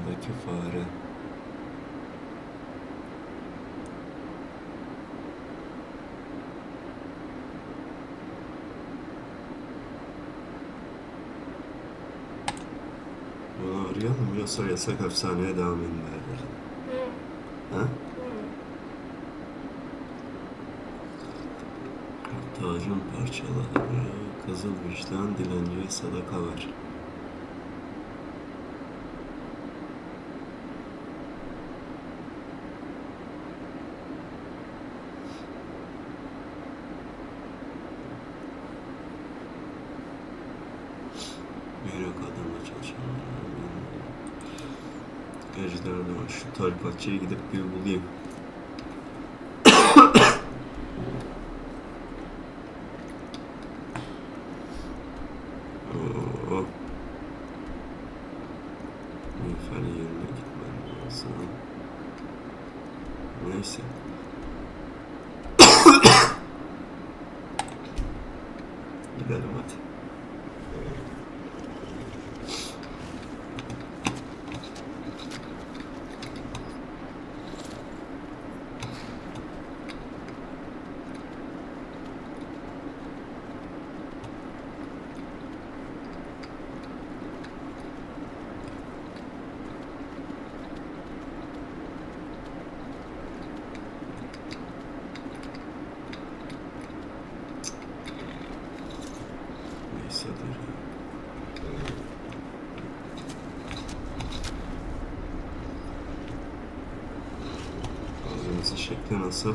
Buradaki fare. Bunu arayalım yoksa yasak hapishaneye devam etmeyelim. Ha? Tacın parçaları, kızıl vicdan, dilenciye sadaka ver. Merak adamla çalışanlar. Ejder'den şu tarikatçıya gidip bir bulayım. Miğferin yerine gitmem lazım. Neyse. Gidelim hadi. Ağzımızın şekli nasıl?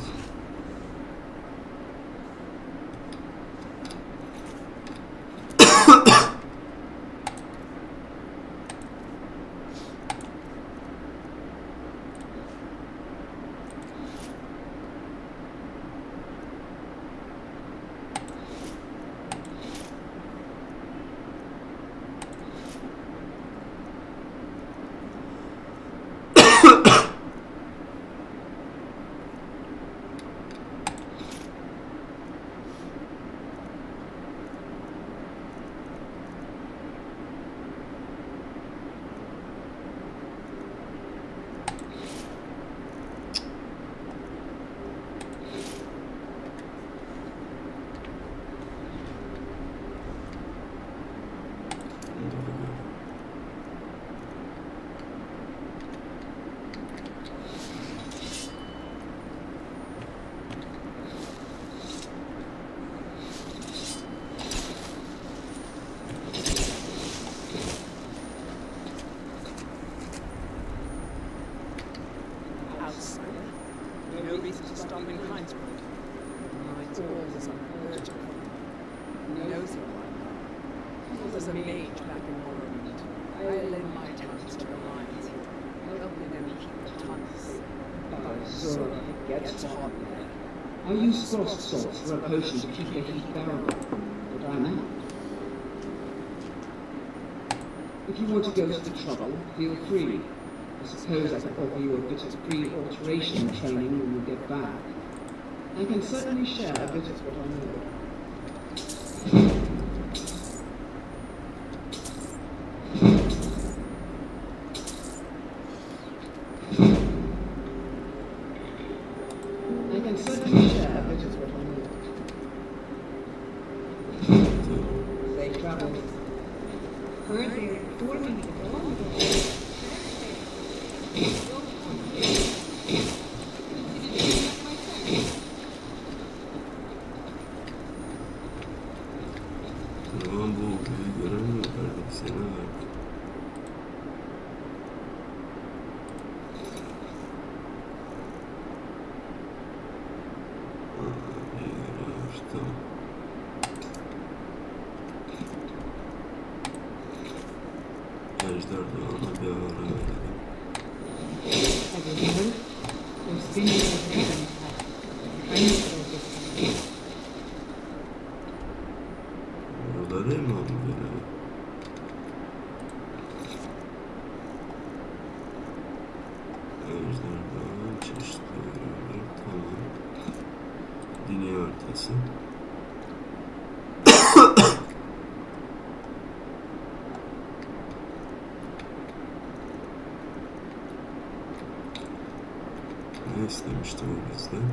Was a mage back in Morrowind. I led my talents to the lines, helping them keep the tunnels. Zora, it gets hot there. I use frost salts for a potion to keep the heat bearable, but I'm out. If you want to go to the trouble, feel free. I suppose I could offer you a bit of pre-alteration training when you get back. I can certainly share a bit of what I know. Burada değil mi oldu böyle? Ejderha çeşitli ürünler, tamam. Dünya haritası. istemiştim o yüzden.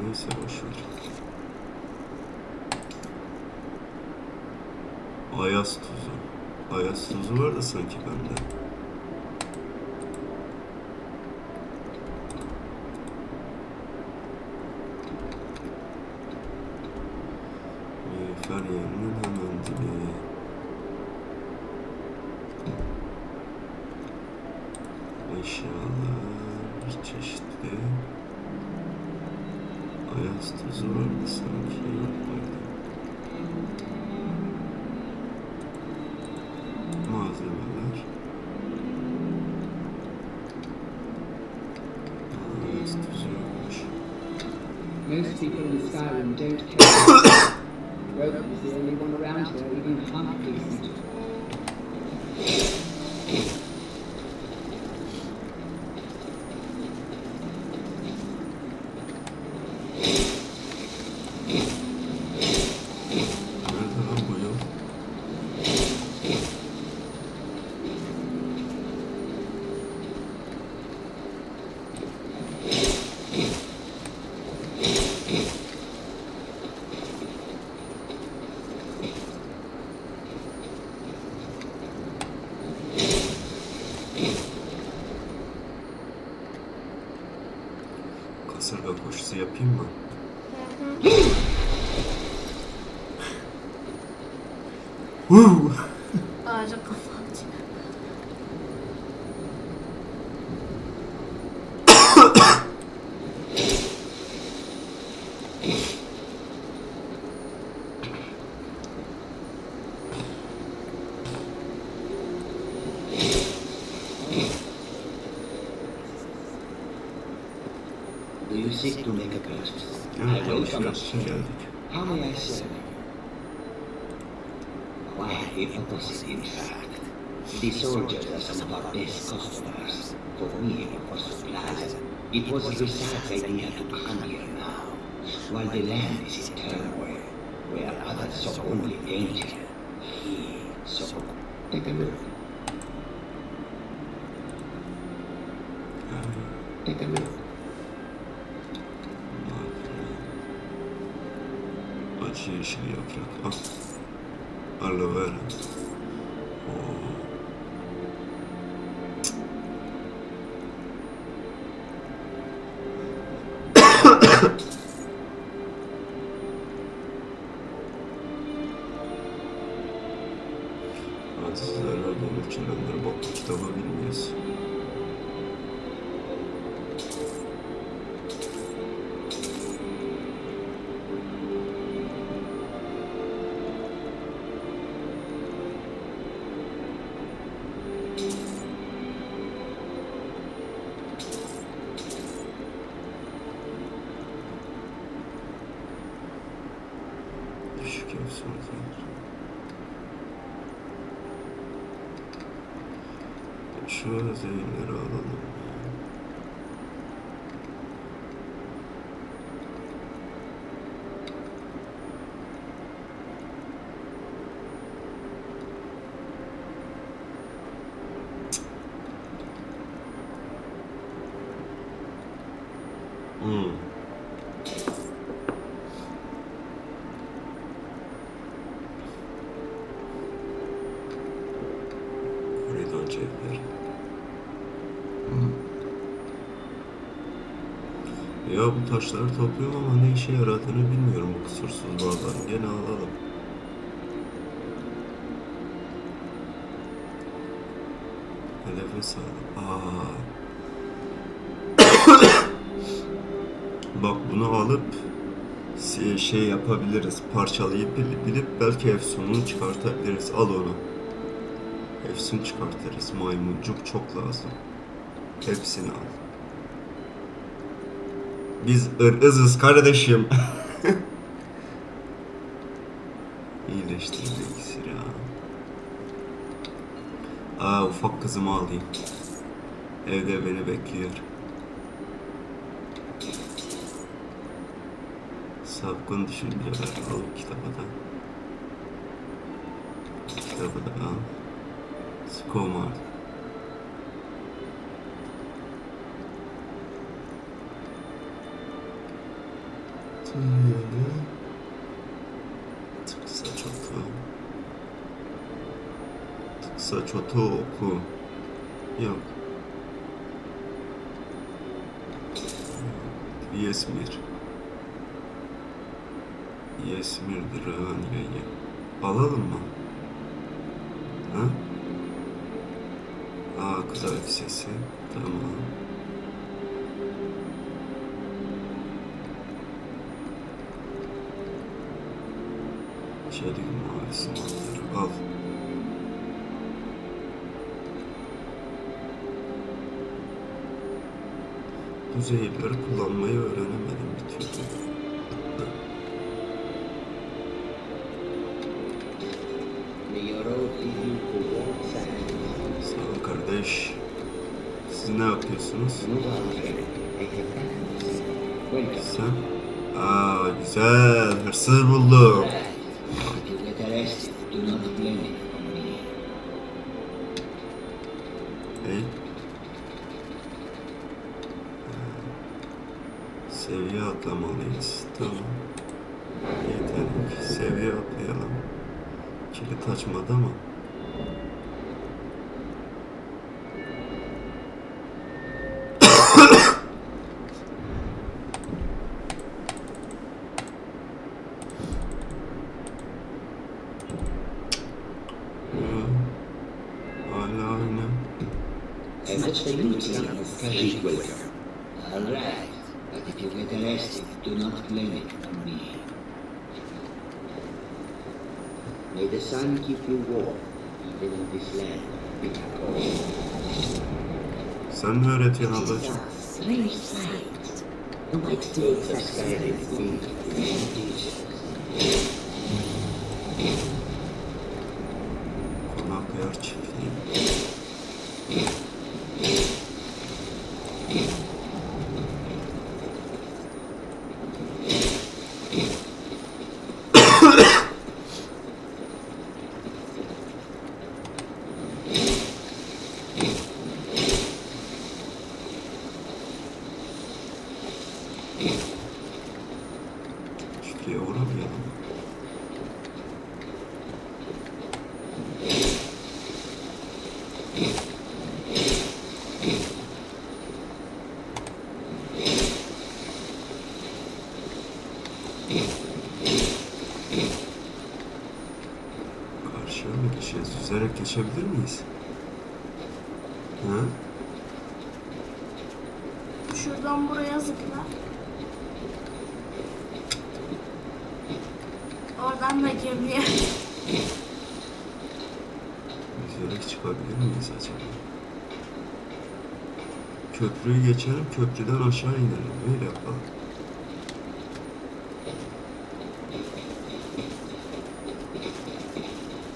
Neyse boşver. Ayaz tuzu. Ayaz tuzu var da sanki bende. Feryal'in hemen dibi. Eşyalar çeşitli. Ayaz tuzu vardı sanki. Yapmaydı. Malzemeler. Ayaz tuzu yokmuş. Most people in Skyrim don't care. Rogan is the only one around here even half decent. Nerede lan bu yol? Kasırga koşusu yapayım mı? Ağaca kafa atacak. Do you seek to make a purchase? Evet, I welcome alışverişe you. geldik. How may I serve you? Quite the opposite, in fact. The soldiers are some of our best customers. For me, it was supplies. It was Risak's idea to come here now, while the land is in turmoil, where others saw only danger. He saw. Take a look. Take a look. Acı yeşil yaprak. Al. Aloe vera. Oo. Hadi sizler öyle çelenler bak bu kitabı bilmiyoruz. Düşük efsunlar. Şu zeynleri alalım. Koridor cevheri. Ya bu taşları topluyorum ama ne işe yaradığını bilmiyorum bu kusursuz bağların. Gene alalım. Hedefe sağlık. Bak bunu alıp şey yapabiliriz. Parçalayıp bilip belki efsununu çıkartabiliriz. Al onu. Efsun çıkartırız. Maymuncuk çok lazım. Hepsini al. Biz ırkızız kardeşim. İyileştirici iksir ya. Ufak kızımı alayım. Evde beni bekliyor. Sapkın düşünceler. Al kitabı da. Kitabı da al. Skoma. Tüyeli. Tıksa çotu. Tıksa çotu oku. Yok. Yesmir. Yesmir'dir Raniye'ye. Alalım mı? Ha? Aa, kız elbisesi. Tamam. Çelik mavisi mantarı al. Bu zehirleri kullanmayı öğrenemedim bir türlü. Sağ ol kardeş. Siz ne yapıyorsunuz? Sen? Aa, güzel. Hırsız buldum. Hey. Seviye atlamalıyız. Tamam. Yeterli. Seviye atlayalım. Kilit açmadı ama. Hala aynı. Alright, but if you get arrested, do not blame it on me. May the sun keep you warm, even in this land of bitter cold. Sen mi öğretiyorsun ablacığım? Strange sight. The white flakes of Skyrim seem contagious. Konak yer çiftliği. Çiftliğe uğramayalım. Karşıya mı geçeceğiz? Yüzerek geçebilir miyiz? Ha? Şuradan buraya zıpla. Oradan da gemiye. Yüzerek çıkabilir miyiz acaba? Köprüyü geçelim, köprüden aşağı inelim. Öyle yapalım.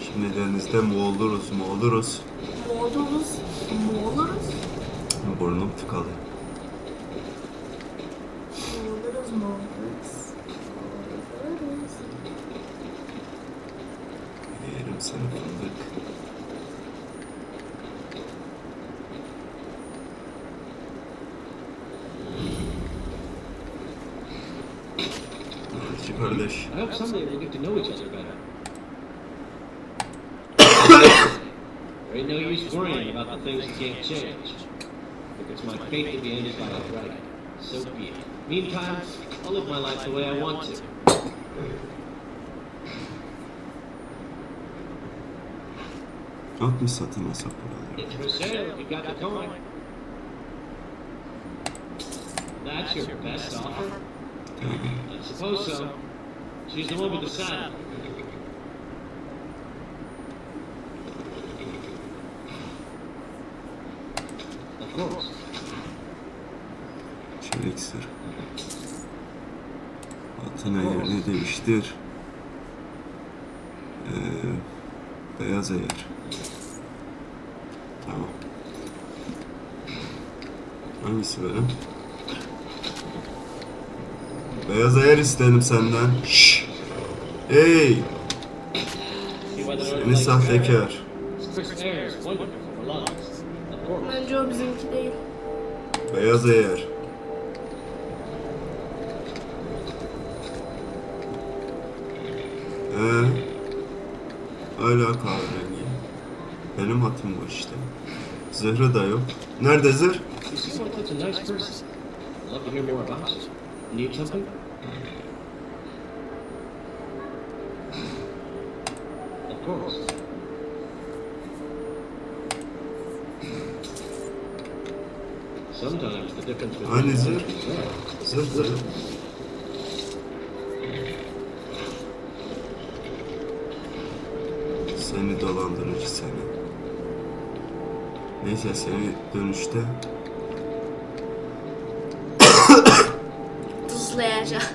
Şimdi denizde mu oluruz, mu oluruz? Mu oluruz? Mu oluruz? Burnum tıkalı. Mu oluruz, mu oluruz? Oluruz. Yerim seni fındık. Hadi kardeş. I hope someday we'll get to know each other better. There ain't no use worrying about the things that can't change. If it's my fate to be ended by a right, so be it. Meantime, I'll live my life the way I want to. At mı satın alsak buraları? It's for sale if you got the coin. That's your best offer? I suppose so. She's the one with the saddle. Of course. Çelik sır. Atın yerini değiştir. Beyaz eğer. Tamam. Hangisi benim? Beyaz eğer istedim senden. Şşş. Hey! See why the North Seni likes sahtekar. It's Chris Ayers, wonderful for lungs. Of course. Bence o bizimki değil. Beyaz eğer. Hala kahverengi. Benim hatım bu işte. Zırhı da yok. Nerede zırh? You seem like such a nice person. I'd love to hear more about you. Need something? Of course. Sometimes the difference between Hani zırh? Yeah. Zırh da yok. Seni dolandırıcı seni. Neyse seni dönüşte Tuzlayacak.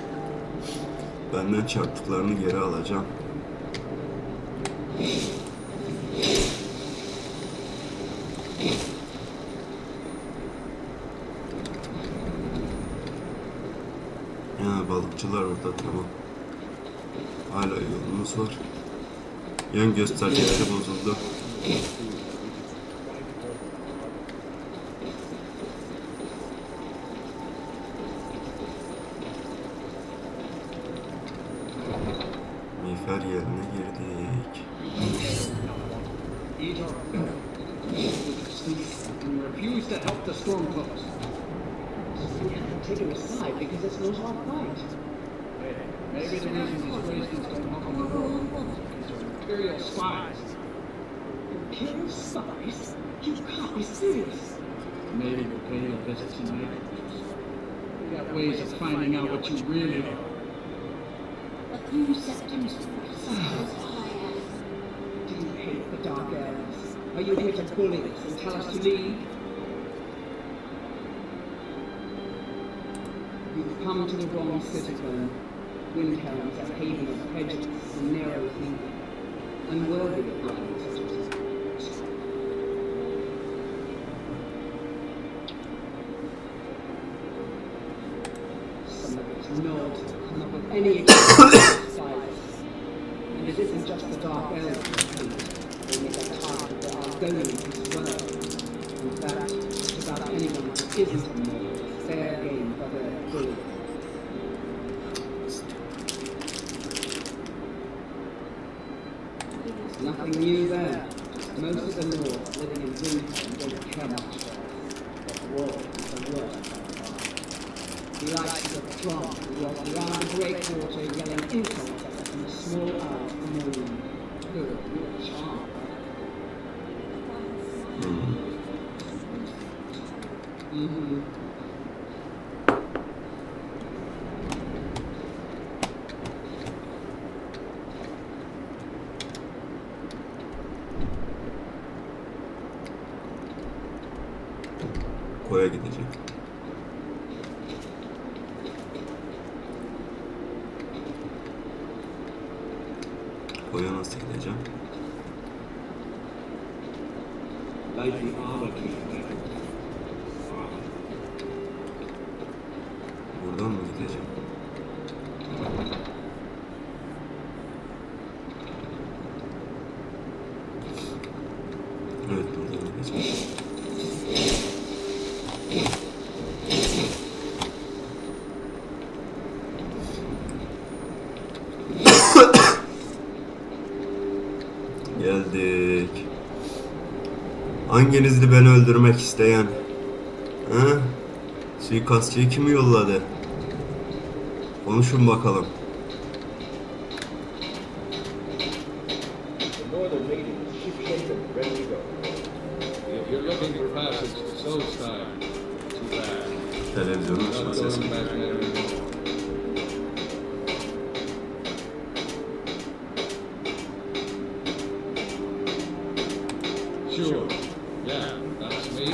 benden çarptıklarını geri alacağım. Ya balıkçılar orada, tamam. Hala yolumuz var. Yan göstergeleri bozuldu. Miğfer yerine girdik. Eat our and refuse to help the Stormcloaks. We haven't taken a side because it's not our fight. Maybe the reason these Graysons don't knock on the door is they're Imperial spies. Imperial spies? You can't be serious. Maybe we'll pay you a visit tonight. We got ways of finding out what you really are. A few septums as high as. Do you hate the Dark Elves? Are you here to bully us and tell us to leave? You've come to the wrong citizen. Windhelm's a haven of prejudice and narrow thinking, unworthy of brothers such as us. Some of its nods come up with any excuse. And it isn't just the Dark Elves who hate. They make a target for our going as well. In fact, just about anyone who isn't a Nord is fair game for their good. Nothing new there. Most of the North living in Windhelm don't care much for us. But war is the worst by far. He likes to get drunk and walk around the breakwater yelling insults at us in the small hour of the morning. Good, real charm. Mm-hmm. Koya gidecek. Koya nasıl gideceğim? Like the armor keeper. Buradan mı gideceğim? Evet, buradan gideceğim. Geldik. Hanginizdi beni öldürmek isteyen? Ha? Suikastçıyı kim yolladı? Konuşun bakalım. The northern meeting is ship-shape and ready to go. If you're looking for passage to Solstein, too bad. Televizyonun Not açma sesi. going back there anymore. Sure. Yeah, that's me.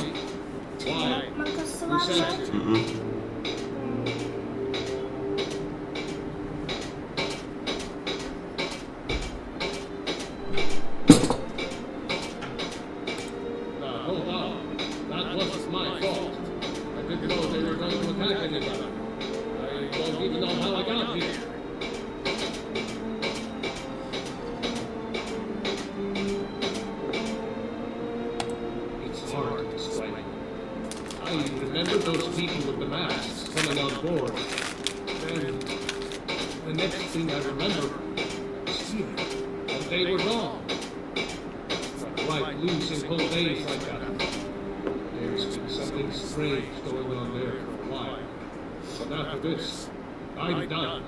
Why? Makası Who var sent mı? you? Hı hı. Hold on. That wasn't my fault. I didn't know they were going to attack anybody. I don't even know how I got here. thing I remember was here, and they were gone. Right, losing whole days like that. There's been something strange going on there for a while. But after this, I'm done.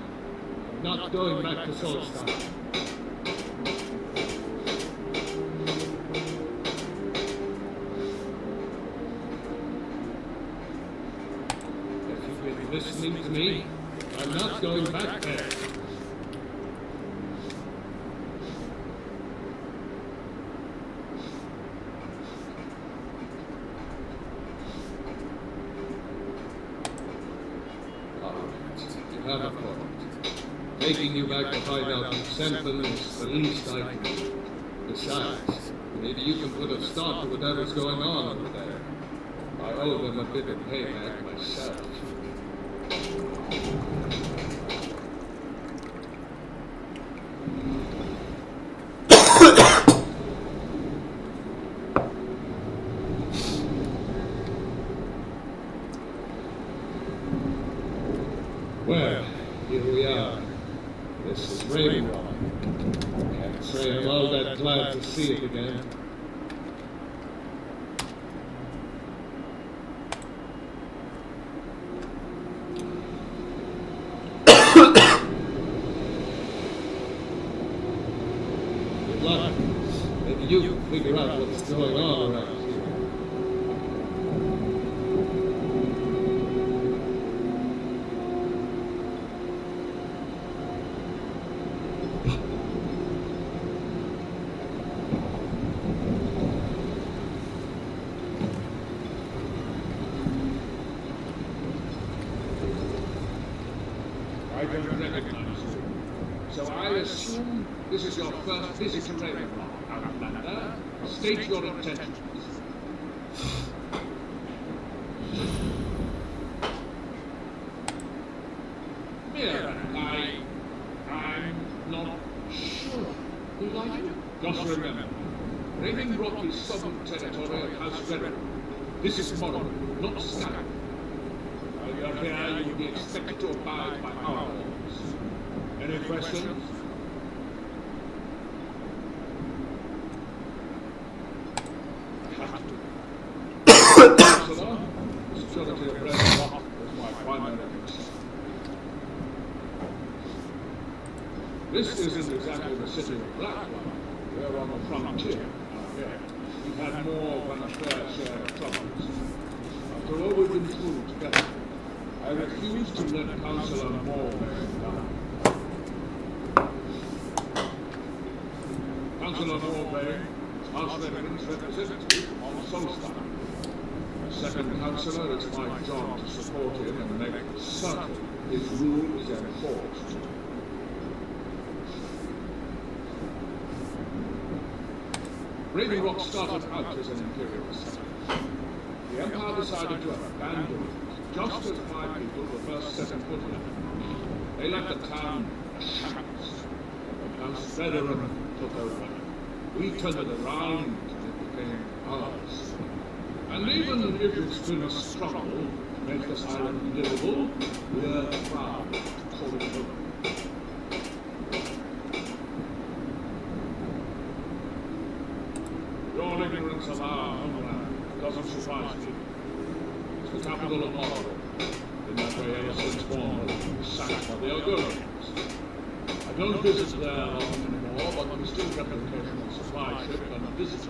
I'm not going back to Solstar. If you've been listening to me, I'm not going back there. You have a point. Taking you back to find out Semple is the least I can do. Besides, maybe you can put a stop to whatever's going on over there. I owe them a bit of payback myself. Well, here we are. This is Ravenloft. Can't say I'm all that glad to see it again. Good luck. Maybe you can figure out what's going on around here. I don't recognize you. So I assume this is your first visit to Ravenloft, Outlander. State your intentions. Mira, I'm not sure. Who are you? Just remember, Ravenloft is southern territory of House Verum. This is Morrowind, not Skyrim. While you're here, you will be expected to abide by our laws. Any questions? Counselor, the security of Ravenloft is my primary concern. This isn't exactly the city of Blacklight. We're on the frontier out here. We've had more than a fair share of troubles. After all we've been through together, I refuse to let Councillor Morbeck down. Councillor Morbeck is House Veteran's representative on Solstar. As second councillor, it's my job to support him and make certain his rule is enforced. Ravenloft started out as an imperial settlement. The Empire decided to abandon it, just as my people were first set foot in it. They left the town a shambles. But House Veteran took over. We turned it around and it became ours. And even if it's been a struggle to make this island livable, we're proud to call it home. Your ignorance of our homeland doesn't surprise me. It's the capital of Morrowind. In that way, ever since Morrowind was sacked by the Ogorians. I don't visit there often anymore, but we still get an occasional supply ship and visitors.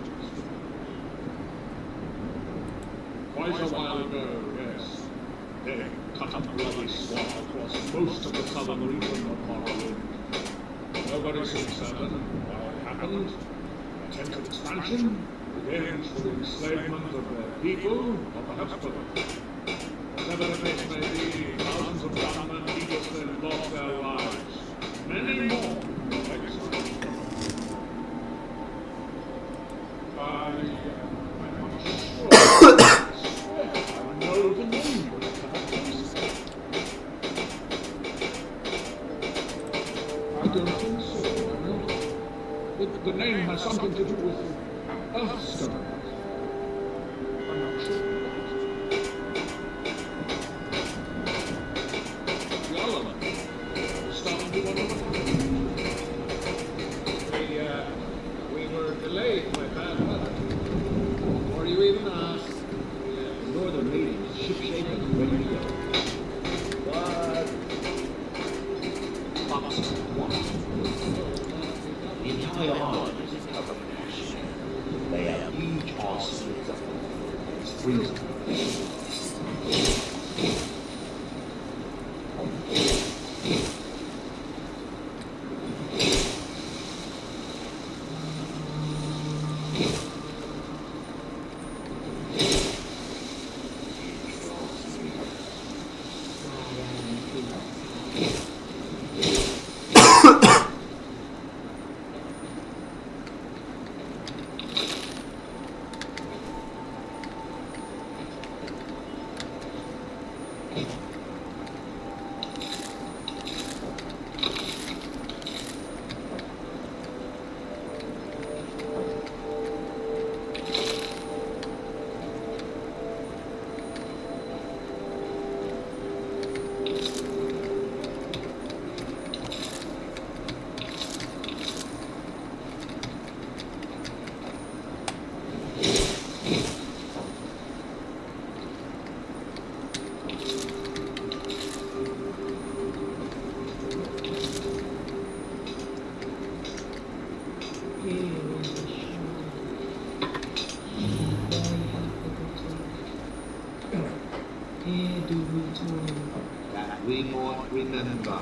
Quite a while ago, yes. They cut a bloody swath across most of the southern region of Morrowind. Nobody seems certain why it happened. Attempted expansion, revenge for the enslavement of their people, or perhaps both. Whatever the case may be, thousands of gunmen needlessly lost their lives. Many more were exiled. I'm not sure. I know the name of the country. I don't think so, no. The name has something to do with Earthstone. I'm not sure. The element. Starting to wonder what once one. The entire island is covered in ash. They have huge arsenals of freezing. That we might remember.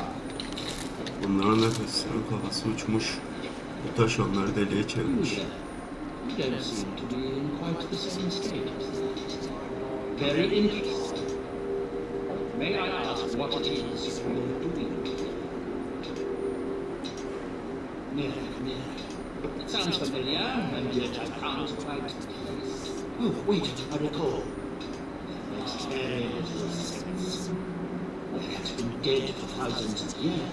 Onların nefesinin kafası uçmuş. Bu taş onları deliye çevirmiş. You don't seem to be in quite the same state. Very interesting. May I ask what it is you're doing? Near. It sounds familiar, and yet I can't quite... Oh, wait, I recall. Makes very little sense. It has been dead for thousands of years.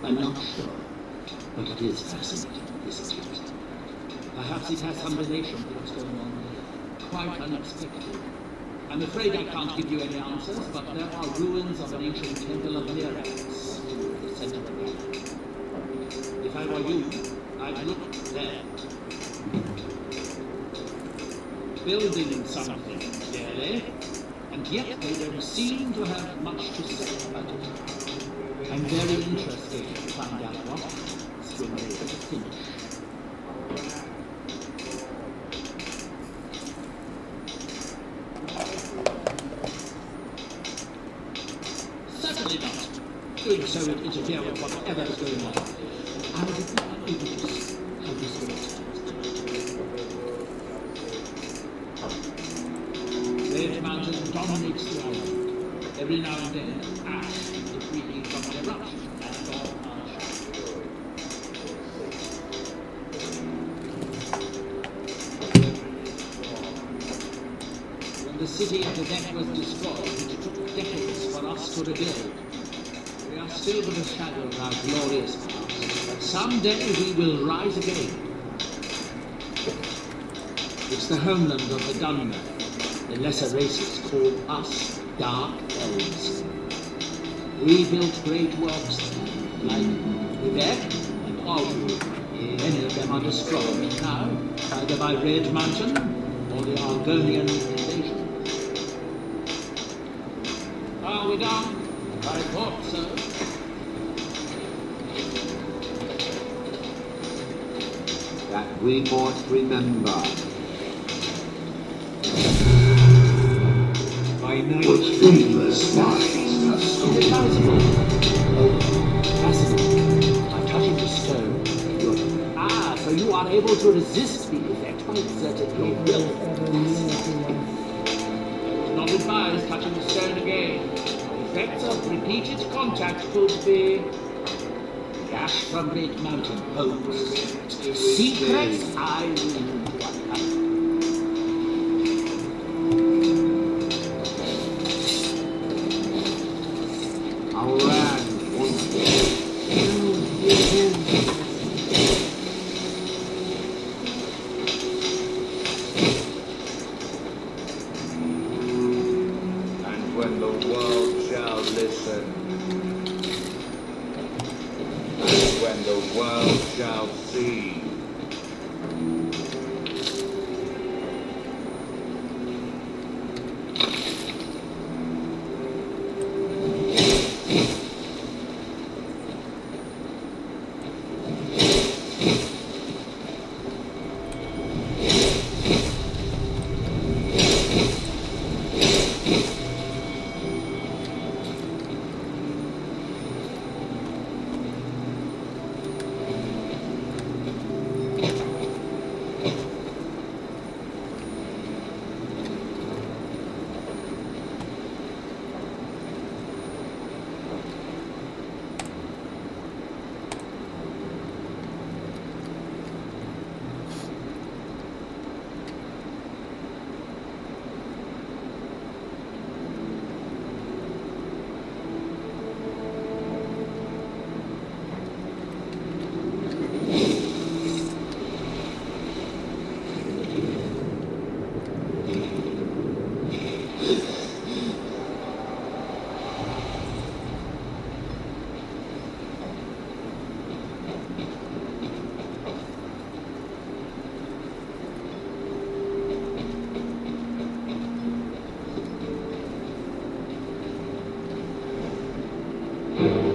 I'm not sure, but it is fascinating, this account. Perhaps it has some relation to what's going on there. Quite unexpected. I'm afraid I can't give you any answers, but there are ruins of an ancient temple of Mirax to the center of the island. If I were you, I'd look there. Building something, clearly, and yet they don't seem to have much to say about it. I'm very interested to find out what happens when they finish. Certainly not. Doing so would interfere with whatever is going on. I would be unable to see how this will Red Mountain dominates the island. Every now and then, ash and debris from an eruption and all When the city of the deck was destroyed, it took decades for us to rebuild. We are still but a shadow of our glorious past, but someday we will rise again. It's the homeland of the Dunmer. The lesser races call us Dark Elves. We built great works like Quebec and Aldwood. Many of them are destroyed now, either by Red Mountain or the Argonian invasion. Are we done? I thought so. That we might remember. By night, Fascinating. I'm touching the stone. So you are able to resist the effect by exerting your will. I was not advised touching the stone again. The effects of repeated contact could be... The ash from Great Mountain holds secrets I will uncover. our land once and when the world shall listen, and when the world shall see. Güzel.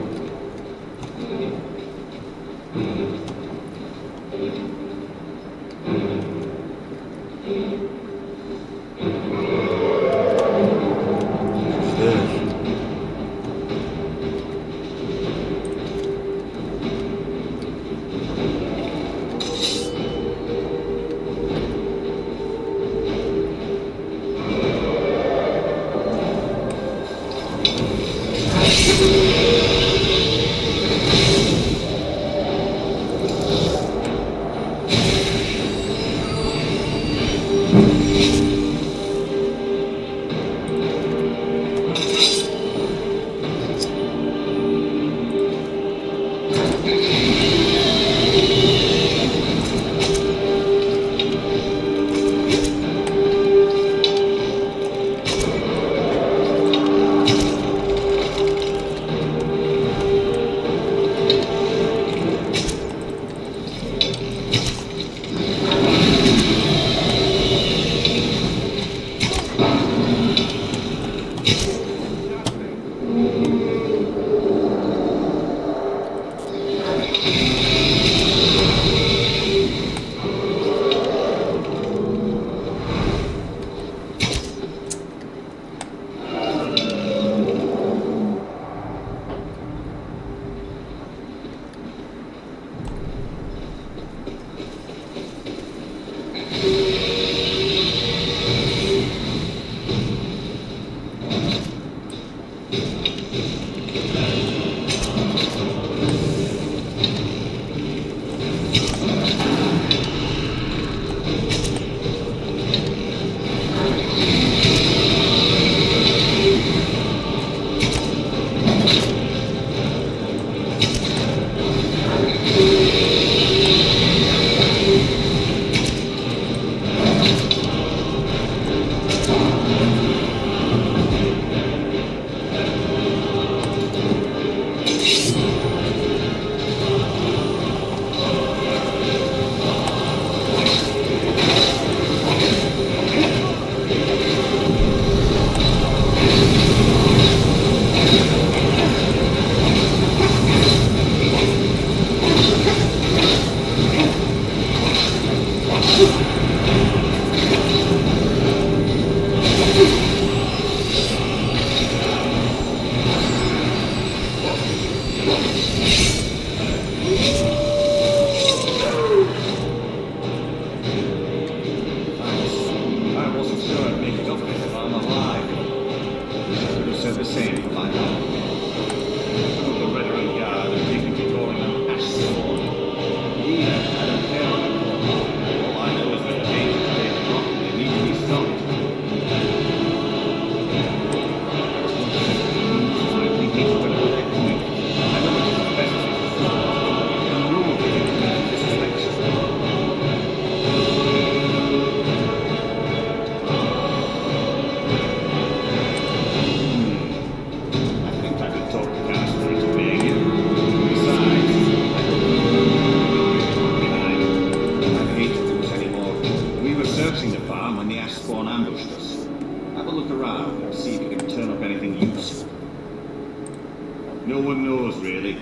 No one knows, really.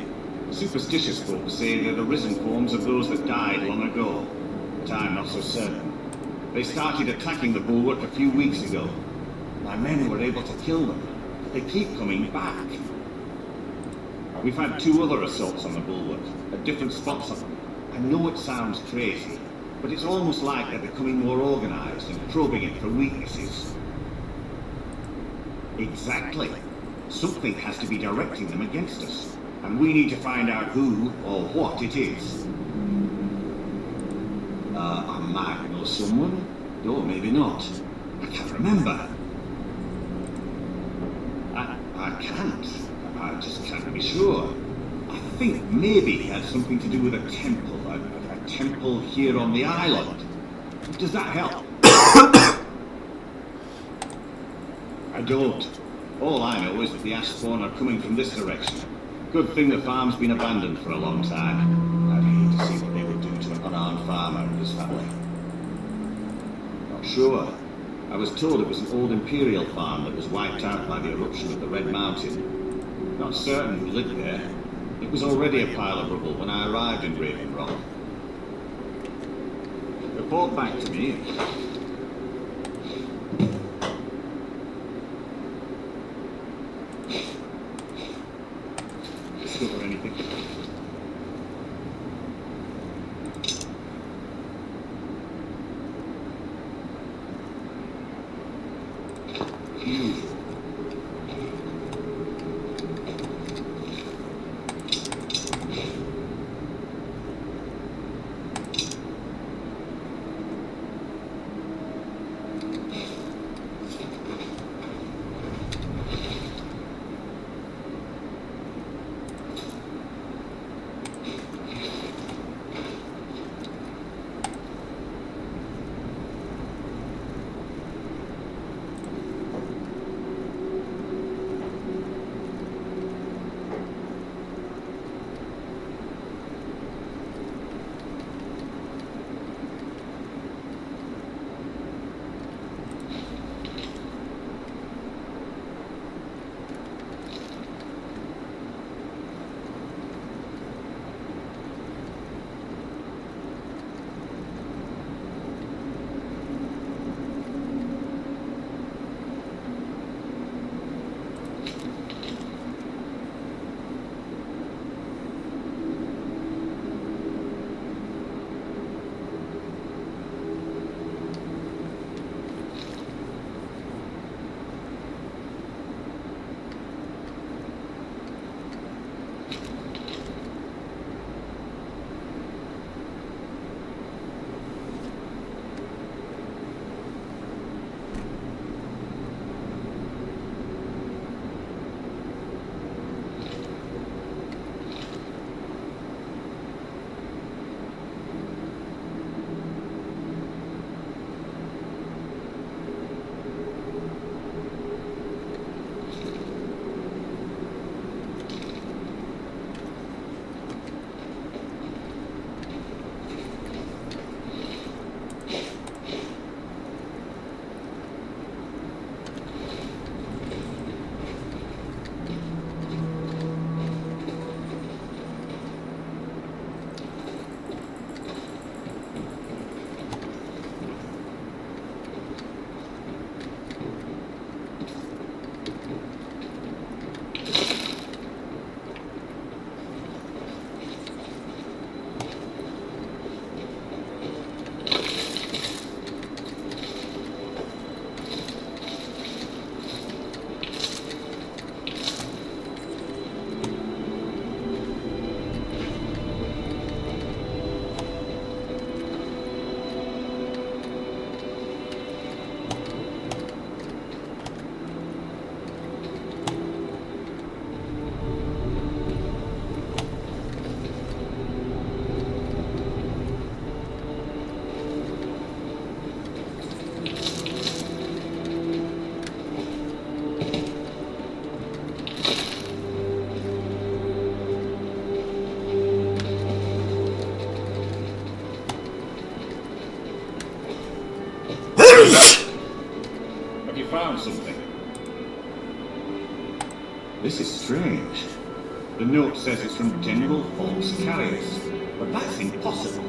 Superstitious folks say they're the risen forms of those that died long ago. But I'm not so certain. They started attacking the bulwark a few weeks ago. My men were able to kill them, but they keep coming back. We've had 2 other assaults on the bulwark, at different spots of them. I know it sounds crazy, but it's almost like they're becoming more organized and probing it for weaknesses. Exactly. Something has to be directing them against us, and we need to find out who or what it is. I might know someone, or maybe not. I can't remember. I can't. I just can't be sure. I think maybe it has something to do with a temple, a temple here on the island. Does that help? I don't. All I know is that the ash spawn are coming from this direction. Good thing the farm's been abandoned for a long time. I'd hate to see what they would do to an unarmed farmer and his family. Not sure. I was told it was an old imperial farm that was wiped out by the eruption of the Red Mountain. Not certain who lived there. It was already a pile of rubble when I arrived in Raven Rock. Report back to me. Discover anything? Usual. Have you found something? This is strange. The note says it's from General Fox Carriers, but that's impossible.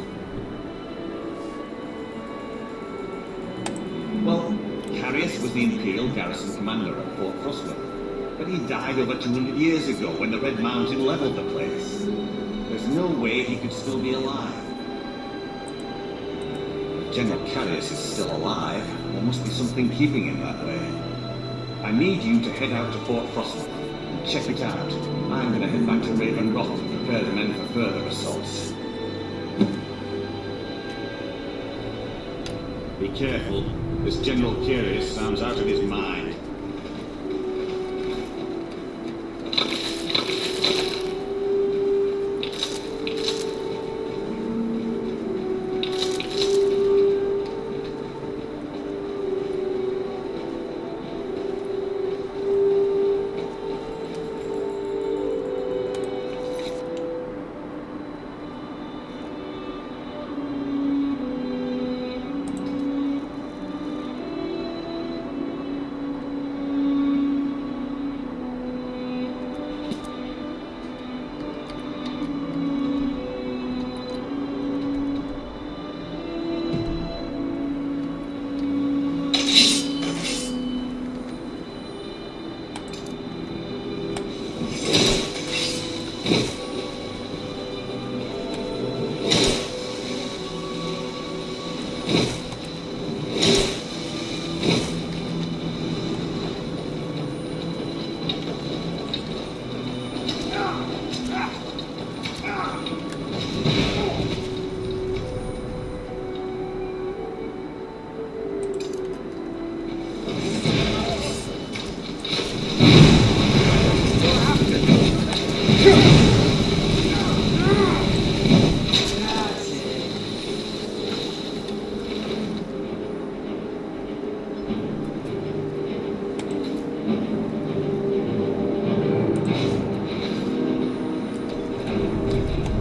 Well, Carriers was the Imperial garrison commander at Fort Frostwell, but he died over 200 years ago when the Red Mountain leveled the place. There's no way he could still be alive. If General Carriers is still alive, there must be something keeping him that way. I need you to head out to Fort Frostwell and check it out. I'm going to head back to Raven Rock and prepare the men for further assaults. Be careful. This General Curious sounds out of his mind.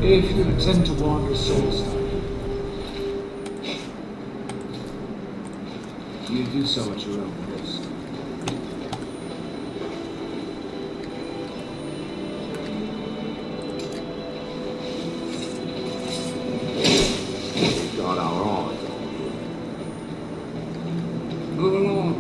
If you intend to wander soulside, you do so at your own risk. We've got our eyes on you. Move along.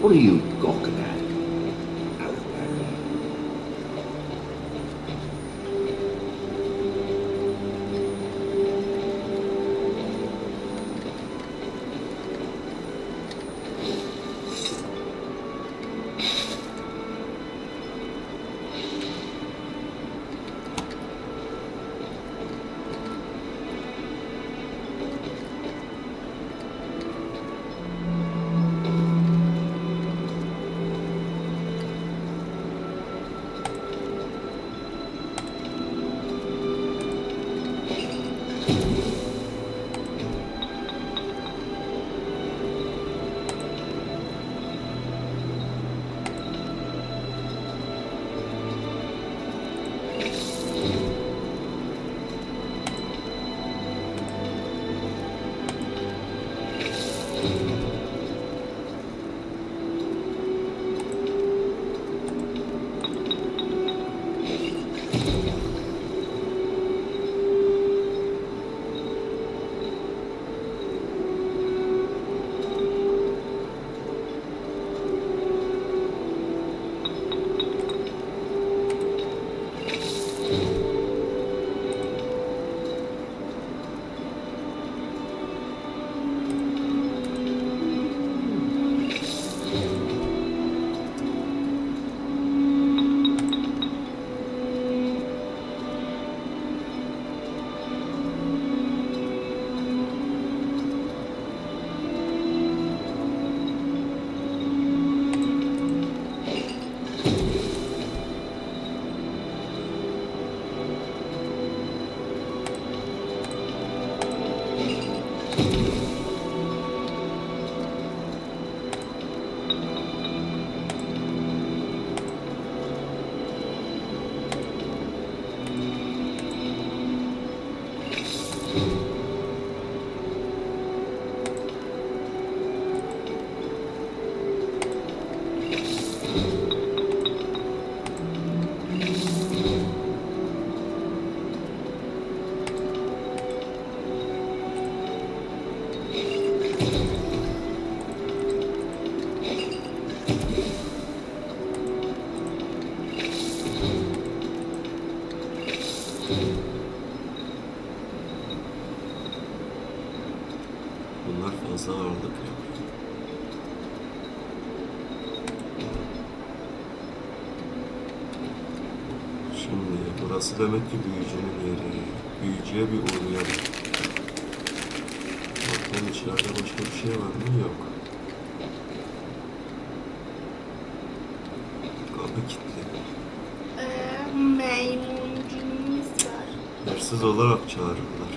What are you gawking at? Outlander? Bunlar fazla ağırlık yapıyor. Şimdi burası demek ki büyücünün yeri. Büyücüye bir uğrayalım. Bakalım içeride başka bir şey var mı? Yok. Kapı kilitli. Maymuncumuz var. Hırsız olarak çağırırlar.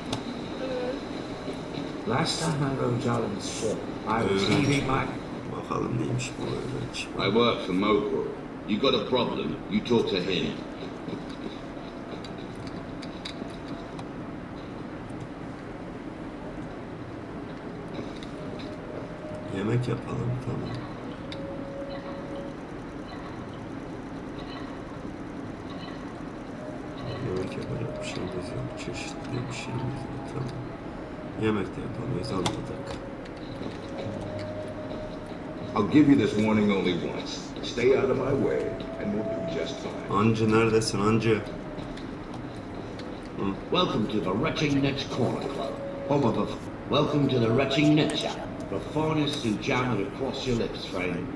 Last time I rode Jarlin's ship, I was leaving my... Bakalım neymiş bu öğrenci. I work for Mogul. You got a problem, you talk to him. Yemek yapalım, tamam. Yemek yapacak bir şeyimiz yok. Çeşitli bir şeyimiz yok, tamam. Yemek de yapamayız, anladık. I'll give you this warning only once. Stay out of my way, and we'll do just fine. Ancı neredesin, Ancı? Welcome to the Wretching Next Corner Club, Welcome to the retching netshop, the finest sujam that cross your lips, friend.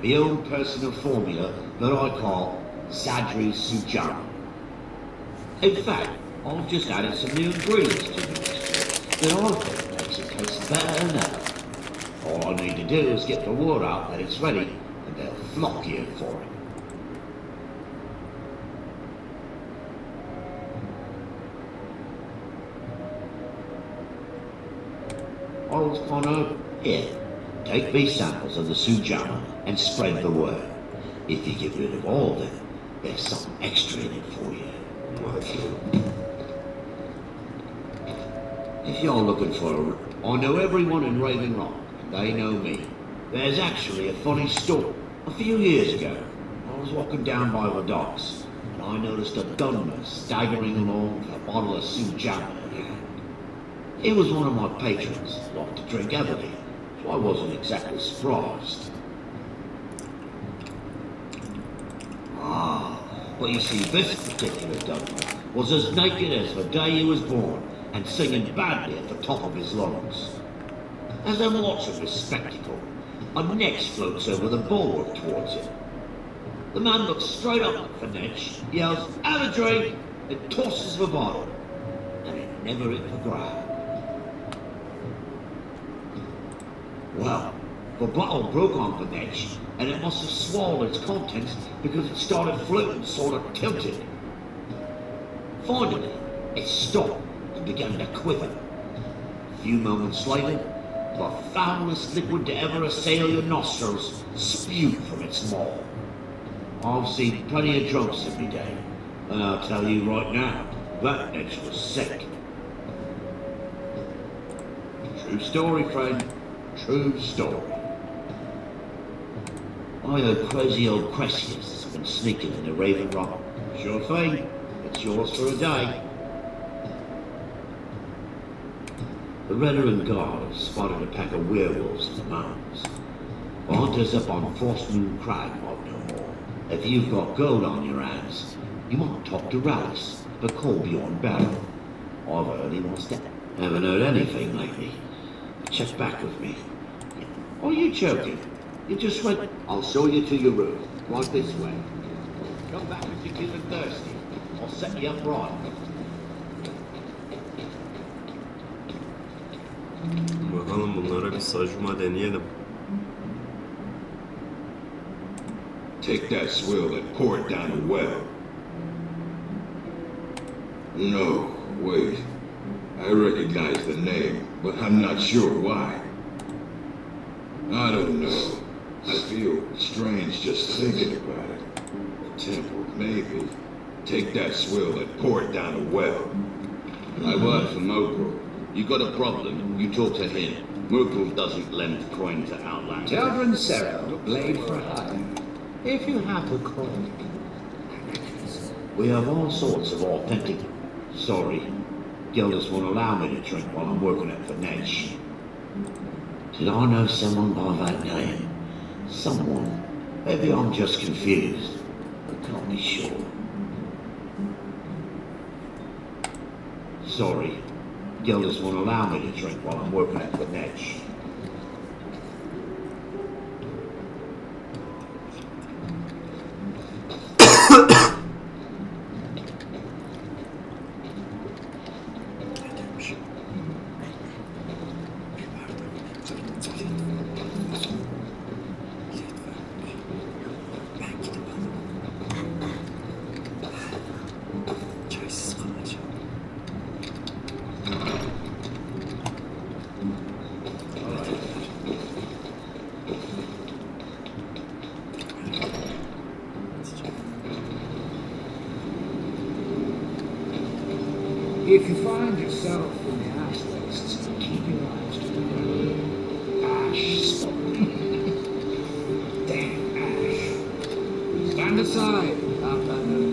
The own personal formula that I call Sadri Sujam. In fact, I've just added some new ingredients to the mixture that I think makes it taste better than ever. All I need to do is get the word out that it's ready, and they'll flock here for it. Old Connor, here, take these samples of the sujama and spread the word. If you get rid of all of them, there's something extra in it for you. If you're looking for I know everyone in Raven Rock, and they know me. There's actually a funny story. A few years ago, I was walking down by the docks, and I noticed a gunman staggering along with a bottle of sujama in hand. He was one of my patrons, liked to drink heavily, so I wasn't exactly surprised. But you see, this particular gunman was as naked as the day he was born, and singing badly at the top of his lungs. As I'm watching this spectacle, a Netch floats over the bulwark towards him. The man looks straight up at the Netch, yells, "Have a drink!" and tosses the bottle, and it never hit the ground. Well, the bottle broke on the Netch, and it must have swallowed its contents because it started floating sort of tilted. Finally, it stopped and began to quiver. A few moments later, the foulest liquid to ever assail your nostrils spewed from its maw. I've seen plenty of drunks every day, and I'll tell you right now, that Netch was sick. True story, friend. True story. I heard crazy old Cressius has been sneaking in the Raven Rock. Sure thing. It's yours for a day. The Veteran Guard have spotted a pack of werewolves in the mountains. The hunters up on Frost Moon Crag won't know more. If you've got gold on your hands, you might talk to Rallis, the Colbjorn Baron. I've heard he wants to. Haven't heard anything lately. Check back with me. Are you joking? You just went. I'll show you to your room. Right this way. Come back if you're feeling thirsty. I'll set you up right. Bakalım bunlara bir sajuma deneyelim. Take that swill and pour it down the well. No, wait. I recognize the name, but I'm not sure why. I don't know. I feel strange just thinking about it. The temple, maybe. Take that swill and pour it down the well. I work for Mokul. You got a problem, you talk to him. Mokul doesn't lend coin to outlanders. Children Cero, blade for hire. If you have a coin. We have all sorts of authentic. Sorry, Gilders won't allow me to drink while I'm working at the Netch. Did I know someone by that name? Someone? Maybe I'm just confused. I can't be sure. Sorry, Gilders won't allow me to drink while I'm working at the Netch. Çaysız kalacağım. If you find yourself in the ash wastes, keep your eyes to the ground. Ash smoke. Damn ash. Stand aside, Outlander.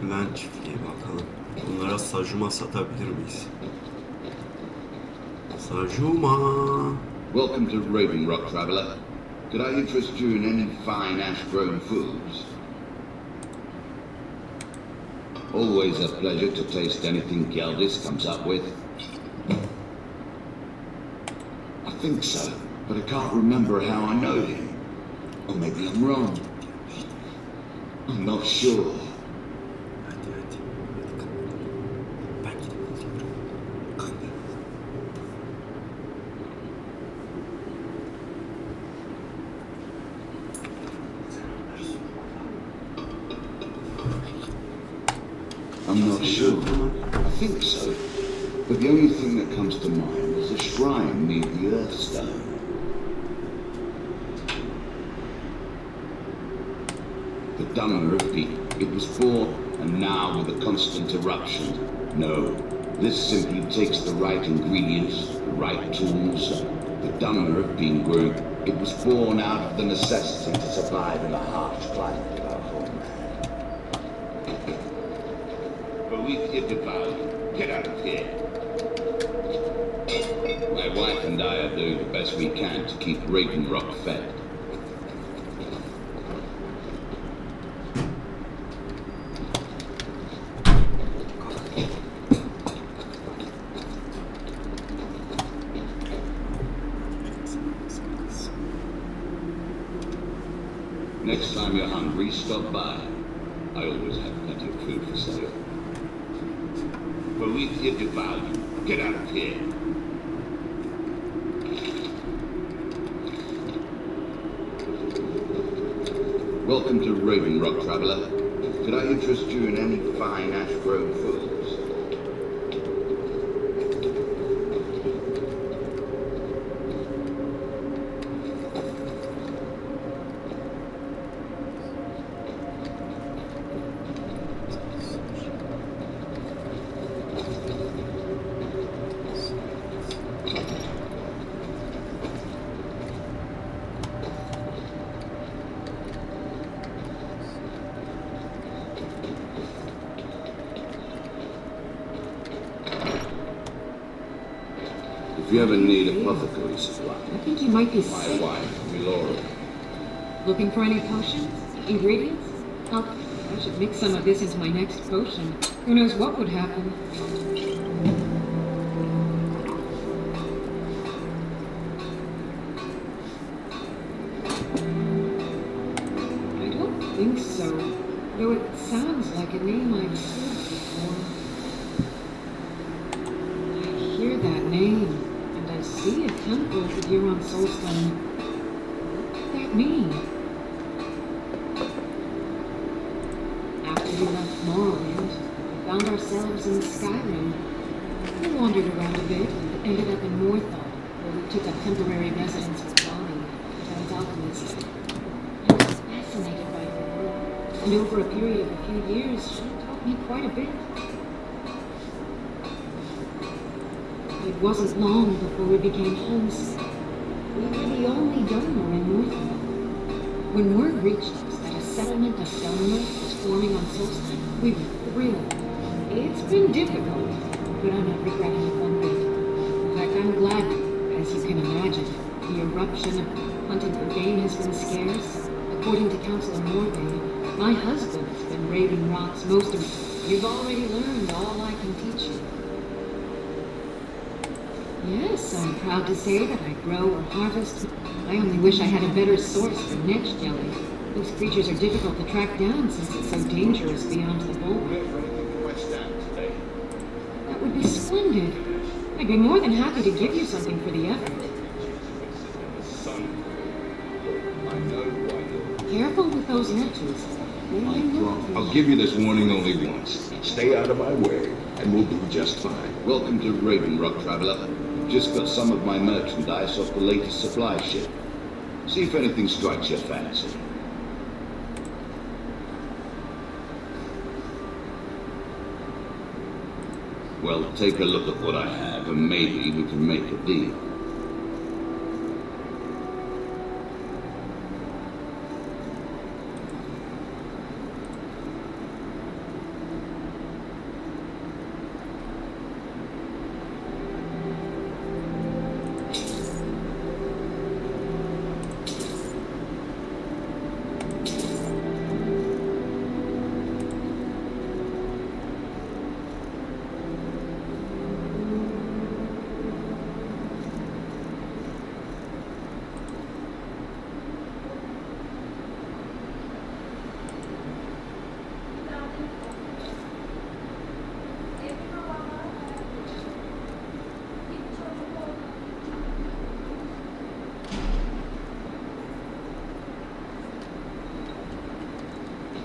Gülen çiftliği bakalım. Bunlara sajuma satabilir miyiz? Sajuma. Welcome to Raven Rock, traveler. Could I interest you in any fine ash-grown foods? Always a pleasure to taste anything Geldis comes up with. I think so, but I can't remember how I know him. Or maybe I'm wrong. I'm not sure. Hadi hadi. Hadi kalk. Ben gidip alıyorum. Kalk. I'm not sure. I think so. But the only thing that comes to mind is a shrine near the Earthstone. The Dummer of Peak. It was born, and now with a constant eruption. No, this simply takes the right ingredients, the right tools. The Dummer of Being grew. It was born out of the necessity to survive in the harsh climate of our homeland. But we've hit the value. Get out of here. My wife and I are doing the best we can to keep Raven Rock fed. Next time you're hungry, stop by. I always have plenty of food for sale. But we've hit the value. Get out of here. Welcome to Raven Rock, traveler. Could I interest you in any fine ash-grown foods? If you ever need apothecary supply, I think you might be my sick. wife, Milora. Looking for any potions? Ingredients? I should mix some of this into my next potion. Who knows what would happen? I don't think so. Though it sounds like a name I've heard before. I hear that name. I see a temple here on Soulstone. What could that mean? After we left Morrowind, we found ourselves in Skyrim. We wandered around a bit and ended up in Morthal, where we took up temporary residence with Bonnie, the town's alchemist. I was fascinated by her work, and over a period of a few years, she taught me quite a bit. It wasn't long before we became homesick. We were the only donor in Northland. When word reached us that a settlement of Stonework was forming on Solstheim, we were thrilled. It's been difficult, but I'm not regretting it one bit. In fact, I'm glad, as you can imagine, the eruption of hunting for game has been scarce. According to Councilor Morgan, my husband's been raiding rocks most of it. You've already learned all I can teach you. Yes, I'm proud to say that I grow or harvest. I only wish I had a better source for netch jelly. Those creatures are difficult to track down since it's so dangerous beyond the bulwark. That would be splendid. I'd be more than happy to give you something for the effort. Careful with those netches. I'll give you this warning only once. Stay out of my way, and we'll do just fine. Welcome to Raven Rock, traveler. Just got some of my merchandise off the latest supply ship. See if anything strikes your fancy. Well, take a look at what I have, and maybe we can make a deal.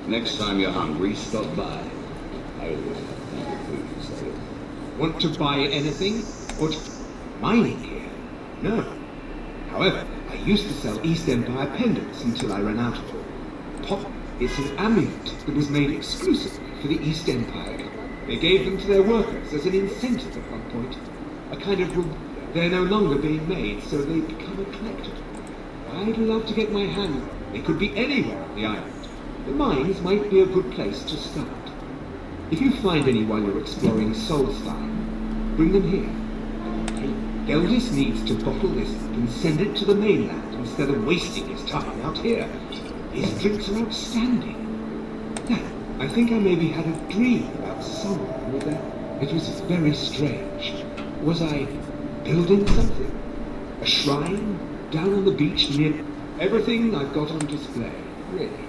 Next time you're hungry, stop by. I always have plenty of food for sale. Want to buy anything? Or mining here? No. However, I used to sell East Empire pendants until I ran out of them. It's an amulet that was made exclusively for the East Empire. They gave them to their workers as an incentive at one point. A kind of they're no longer being made, so they become a collector. I'd love to get my hand. It could be anywhere on the island. The mines might be a good place to start. If you find any while you're exploring Solstein, bring them here. Geldis needs to bottle this up and send it to the mainland instead of wasting his time out here. His drinks are outstanding. Now, I think I maybe had a dream about someone with that. It was very strange. Was I building something? A shrine? Down on the beach near... Everything I've got on display, really.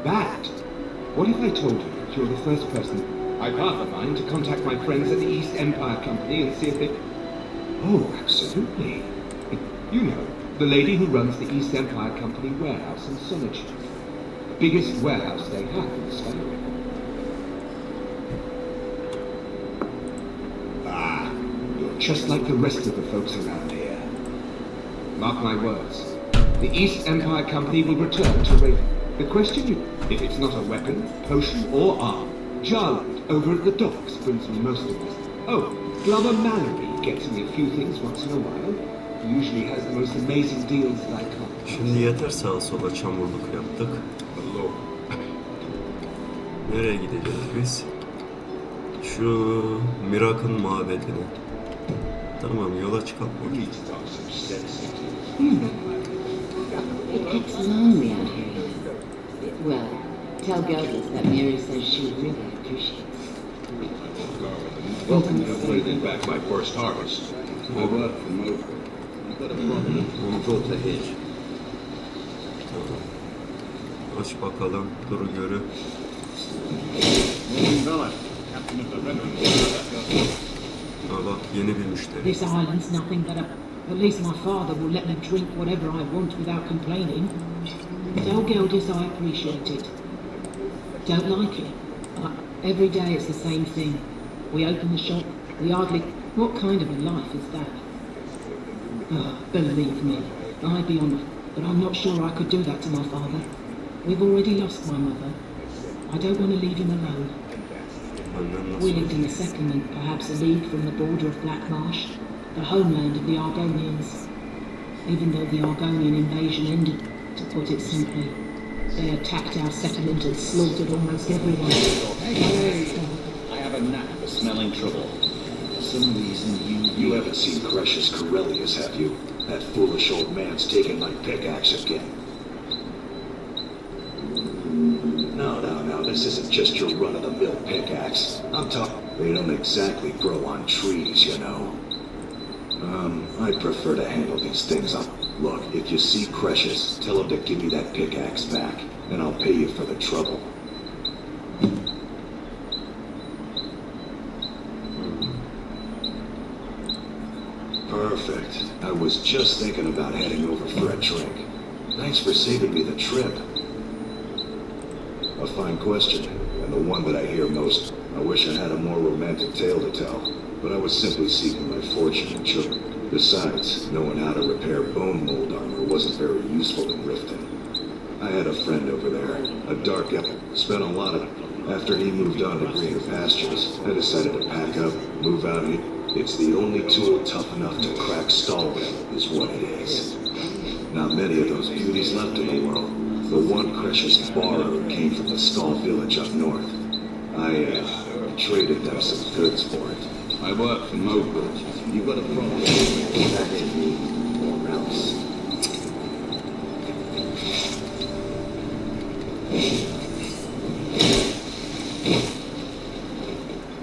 That? What if I told you that you're the first person? I've half a mind to contact my friends at the East Empire Company and see if they... Oh, absolutely. You know, the lady who runs the East Empire Company warehouse in Solitude. The biggest warehouse they have in Skyrim. Ah, you're just like the rest of the folks around here. Mark my words. The East Empire Company will return to Raven. The question is, if it's not a weapon, potion, or arm, Jarland over at the docks brings me most of this. Oh, Glover Mallory gets me a few things once in a while. He usually has the most amazing deals that I can't. Şimdi yeter sağa sola çamurluk yaptık. Nereye gideceğiz biz? Şu Mirak'ın mabedine. Tamam, yola çıkalım. It gets lonely out here. Well, tell Gilbert that Mary says she really appreciates. Welcome to bringing back my first harvest. I work for Mo. You've got a problem. Control the hedge. Tamam. Aç bakalım, dur görü. Ha bak, yeni bir müşteri. This island's nothing but a... At least my father will let me drink whatever I want without complaining. Tell Geldis I appreciate it. Don't like it. Every day it's the same thing. We open the shop, we hardly... What kind of a life is that? Oh, believe me, I'd be honoured, but I'm not sure I could do that to my father. We've already lost my mother. I don't want to leave him alone. We lived in a settlement, perhaps a league from the border of Black Marsh, the homeland of the Argonians. Even though the Argonian invasion ended, to put it simply, they attacked our settlement and slaughtered almost everyone. Hey, I have a knack for smelling trouble. For some reason, you haven't seen Crush's Corellius, have you? That foolish old man's taken my pickaxe again. No, this isn't just your run-of-the-mill pickaxe. I'm talking... They don't exactly grow on trees, you know. I'd prefer to handle these things up. Look, if you see Crush's, tell him to give me that pickaxe back, and I'll pay you for the trouble. Perfect. I was just thinking about heading over for a drink. Thanks for saving me the trip. A fine question, and the one that I hear most. I wish I had a more romantic tale to tell, but I was simply seeking my fortune in sugar. Besides, knowing how to repair bone mold armor wasn't very useful in Riften. I had a friend over there, a dark elf, spent a lot of... After he moved on to greener pastures, I decided to pack up, move out here. It's the only tool tough enough to crack Stalwell, is what it is. Not many of those beauties left in the world. The one Crush's borrowed came from the Skull village up north. I traded them some goods for it. I work for Mo. You've got a problem. That ain't me, or else.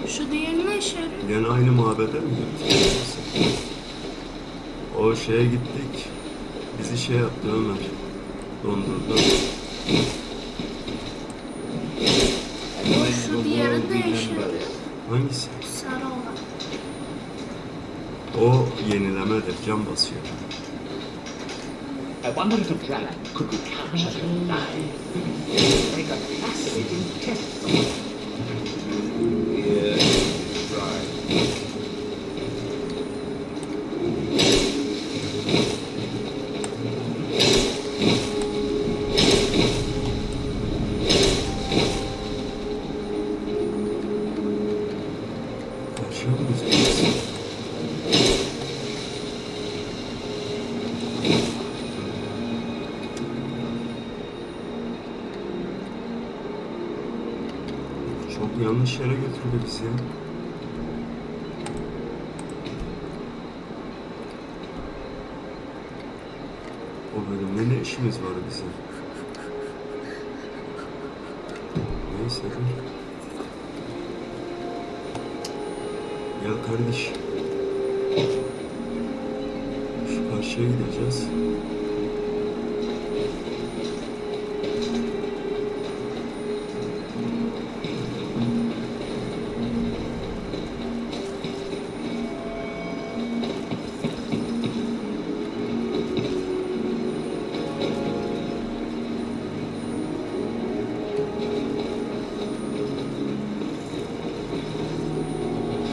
Şu diğeri ne işe yarıyor? Gene aynı mabede mi gittik? O şeye gittik. Bizi şey yaptı Ömer. Dondurdu. Şu diğeri ne işe yarıyor? Hangisi? Sarı olan. O yenilemedir. Can basıyor. I wonder if a dragon could be captured alive. Make a fascinating test. Yeah, right. Karşıya mı gideceğiz? Çok yanlış yere götürdü bizi ya. O bölümde ne işimiz var bizim? Neyse dur. Gel kardeş. Şu karşıya gideceğiz.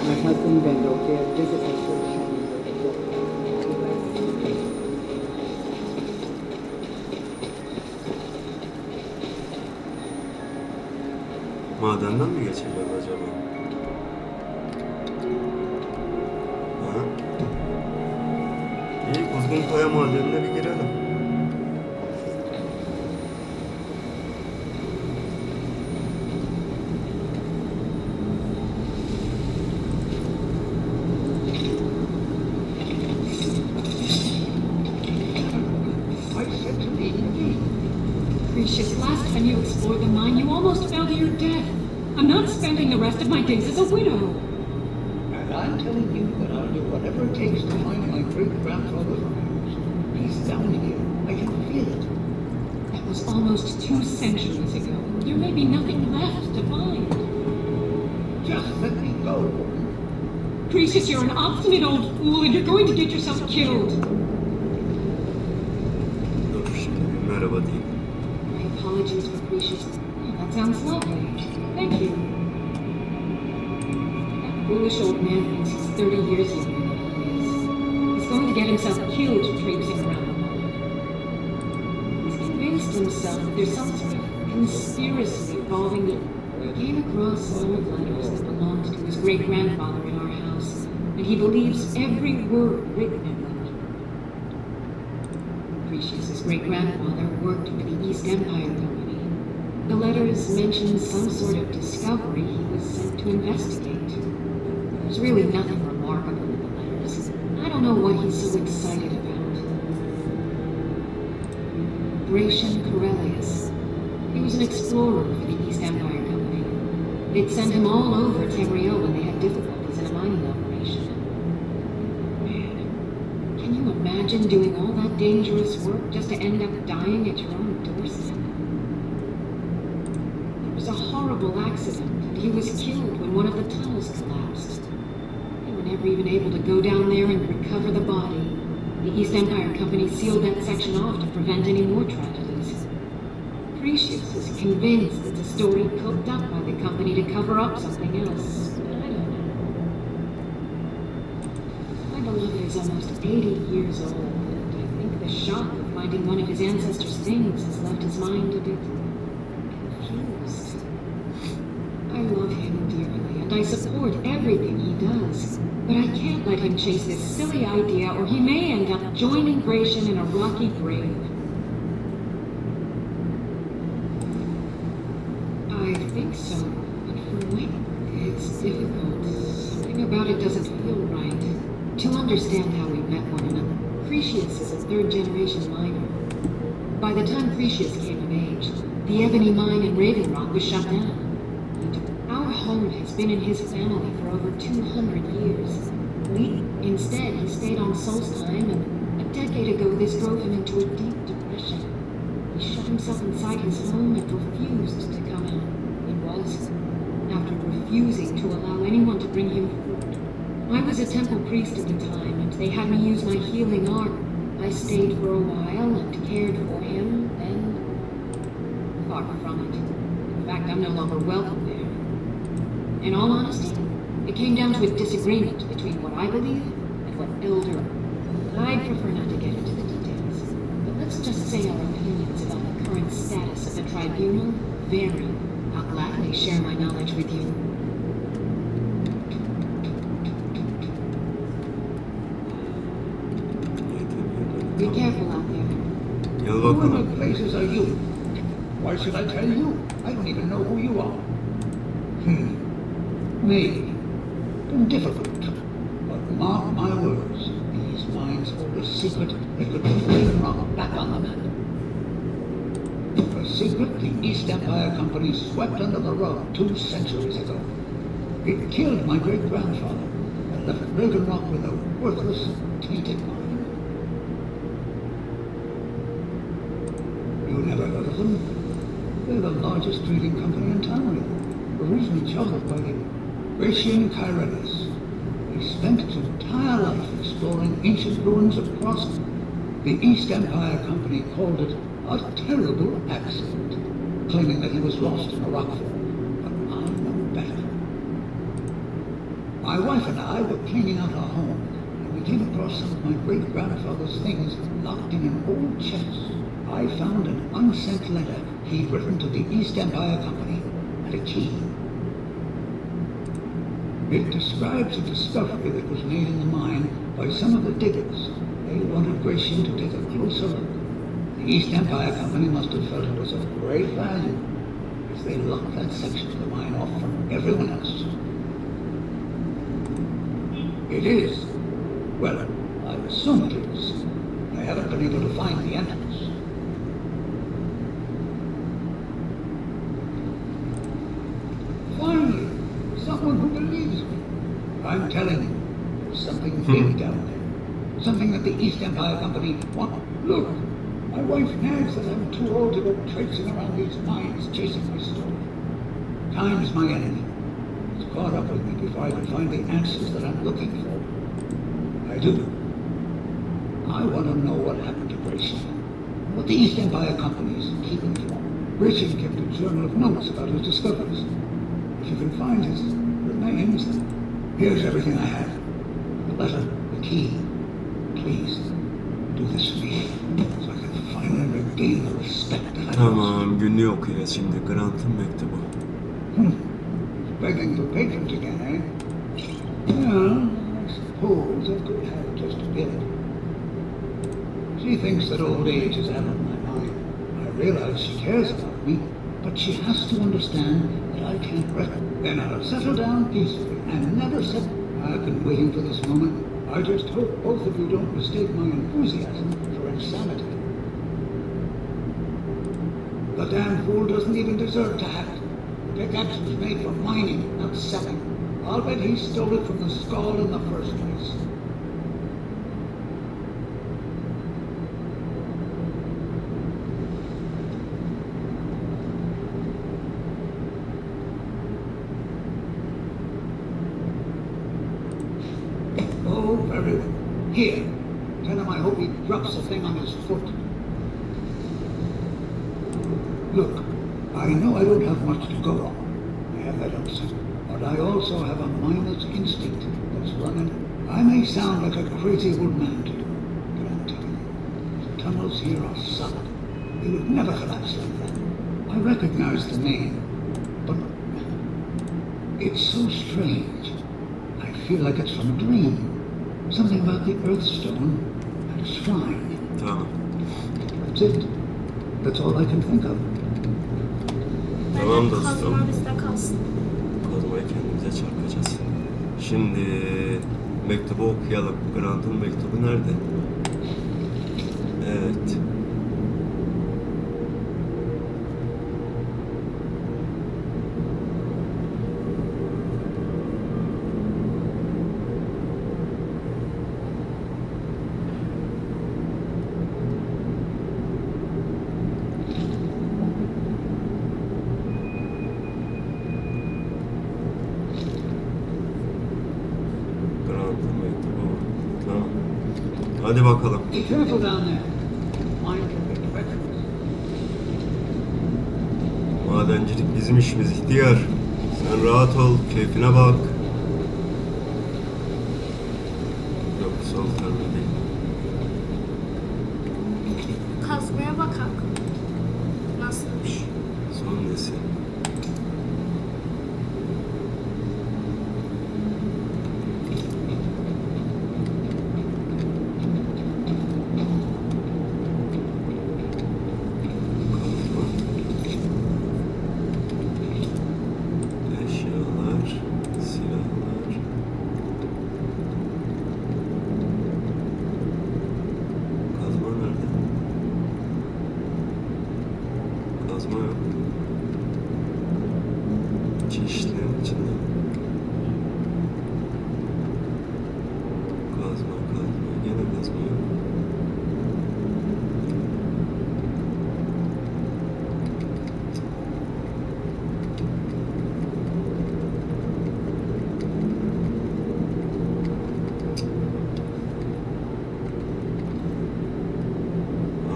My husband Vendel here visits us for a shopping. Madenden mi geçeceğiz acaba? Ha? İyi, Kuzgun Kaya madenine bir girelim. toward the mine, you almost fell to your death. I'm not spending the rest of my days as a widow. And I'm telling you that I'll do whatever it takes to find my great-grandfather's remains. He's down here. I can feel it. That was almost 2 centuries ago. There may be nothing left to find. Just let me go. Precious, you're an obstinate old fool and you're going to get yourself killed. Dur şimdi bir merhaba diyeyim. My apologies for Precious. That sounds lovely. Thank you. That foolish old man thinks he's 30 years younger than he is. He's going to get himself killed traipsing around the mine. He's convinced himself that there's some sort of conspiracy involving me. He came across some letters that belonged to his great-grandfather in our house, and he believes every word written in them. Precious's great-grandfather worked for the East Empire Company. The letters mention some sort of discovery he was sent to investigate. There's really nothing remarkable in the letters. I don't know what he's so excited about. Gratian Corellius. He was an explorer for the East Empire Company. They'd send him all over Tamriel when they had difficulties in a mining operation. Man, can you imagine doing all that dangerous work just to end up dying at your own doorstep? It was a horrible accident, and he was killed when one of the tunnels collapsed. They were never even able to go down there and recover the body. The East Empire Company sealed that section off to prevent any more tragedies. Precious is convinced it's a story cooked up by the company to cover up something else. But I don't know. My beloved is almost 80 years old, and I think the shock of finding one of his ancestors' things has left his mind a bit confused. I love him dearly, and I support everything he does. But I can't let him chase this silly idea, or he may end up joining Gratian in a rocky grave. I think so, but for when? It's difficult. Something about it doesn't feel right. To understand how we met one another, Precious is a third-generation miner. By the time Precious came of age, the ebony mine in Raven Rock was shut down. Our home has been in his family for over 200 years. Instead, he stayed on Solstheim, and a decade ago this drove him into a deep depression. He shut himself inside his home and refused to come out. It was after refusing to allow anyone to bring him food. I was a temple priest at the time, and they had me use my healing art. I stayed for a while and cared for him, then far from it. In fact, I'm no longer welcome there. In all honesty, it came down to a disagreement between what I believe and what Elder. I'd prefer not to get into the details, but let's just say our opinions about the current status of the tribunal vary. I'll gladly share my knowledge with you. Be careful out there. Gel Who in bakalım. the places are you? Why should I tell you? I don't even know who you are. Maybe. Difficult. But mark my words. These mines hold a secret that could put Raven Rock back on the map. A secret the East Empire Company swept under the rug 2 centuries ago. It killed my great-grandfather and left Raven Rock with a worthless, tainted mine. You never heard of them? They're the largest trading company in Tamriel, originally chartered by the Gratian Corellius. He spent his entire life exploring ancient ruins across the East Empire Company called it a terrible accident, claiming that he was lost in a rockfall. But I know better. My wife and I were cleaning out our home, and we came across some of my great-grandfather's things locked in an old chest. I found an unsent letter he'd written to the East Empire Company and a key. It describes a discovery that was made in the mine by some of the diggers. They wanted Gratian to take a closer look. The East Empire Company must have felt it was of great value, if they locked that section of the mine off from everyone else. It is. Well, I assume it is. I haven't been able to find the entrance. I'm telling you, there's something big down there. Something that the East Empire Company want. Look, my wife nags that I'm too old to go traipsing around these mines chasing my story. Time's my enemy. It's caught up with me before I can find the answers that I'm looking for. I do. I want to know what happened to Grayson. What the East Empire Company is keeping from him. Grayson kept a journal of notes about his discoveries. If you can find his remains, here's everything I have. The letter, the key. Please, do this for me, so I can finally regain the respect that I lost. Tamam, günlüğü okuyacağız şimdi. Grant'ın mektubu. Begging for patrons again, eh? Well, I suppose I could have just a bit. She thinks that old age is out of my mind. I realize she cares about me, but she has to understand that I can't rest. Then I'll settle down peacefully and never set. I've been waiting for this moment. I just hope both of you don't mistake my enthusiasm for insanity. The damn fool doesn't even deserve to have it. The pickaxe was made for mining, not selling. I'll bet he stole it from the skull in the first place. Oh, very well. Here, tell him I hope he drops the thing on his foot. Look, I know I don't have much to go on. I have that upset. But I also have a miner's instinct that's running. I may sound like a crazy old man to you, but I'm telling you, the tunnels here are solid. They would never collapse like that. I recognize the name, but it's so strange. I feel like it's from a dream. Something about the Earthstone and a shrine. Tamam. That's it. That's all I can think of. Tamam Bence dostum. kazma bizde kalsın. Kazmayı kendimize çarpacağız. Şimdi mektubu okuyalım. Grant'ın mektubu nerede? Evet. Grant'ın mektubu. Tamam. Hadi bakalım. Be careful down there. Mine can be treacherous. Madencilik bizim işimiz ihtiyar. Sen rahat ol, keyfine bak. Yok, sol tarafı değil. Kazmaya bakak. Nasılmış? Son nesil. Kazma. Eşyalar, silahlar. Kazma nerede? Kazma yok. Çeşitlerin içinde. Kazma, kazma. Gene kazma yok.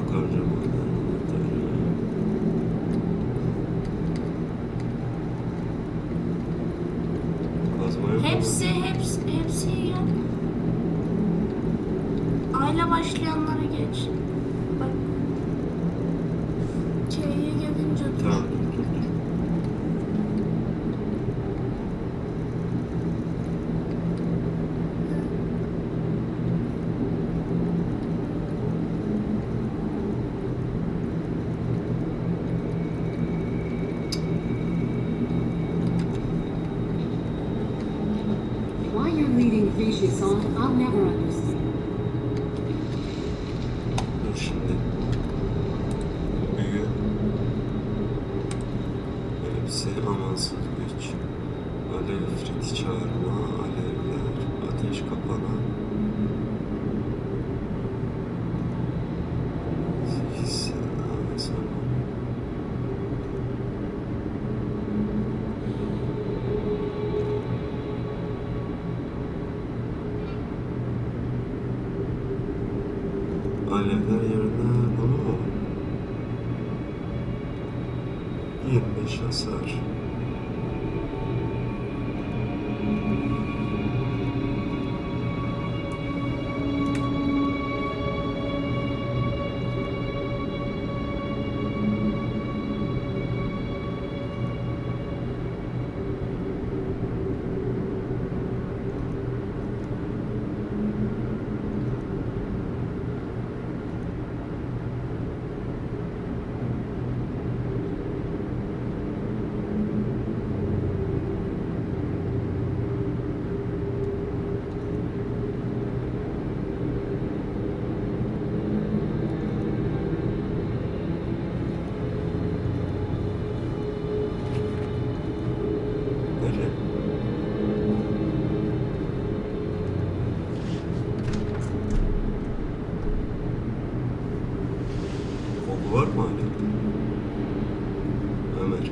Akarcamalar, anahtarı. Kazma yok ama. Hepsi ya. Ayla başlayanlara geç. Bak. C'ye gelince dur. Tamam, dur. Why you're leading Vicious on, I'll never understand. Dur şimdi. Büyü. Hepsi amansız güç. Alev ifriti çağırma, alevler. Ateş kapanı. 8 sonra. Alevler yerine bunu 25 hasar. Nereye? Koku var mı hala? Ömer.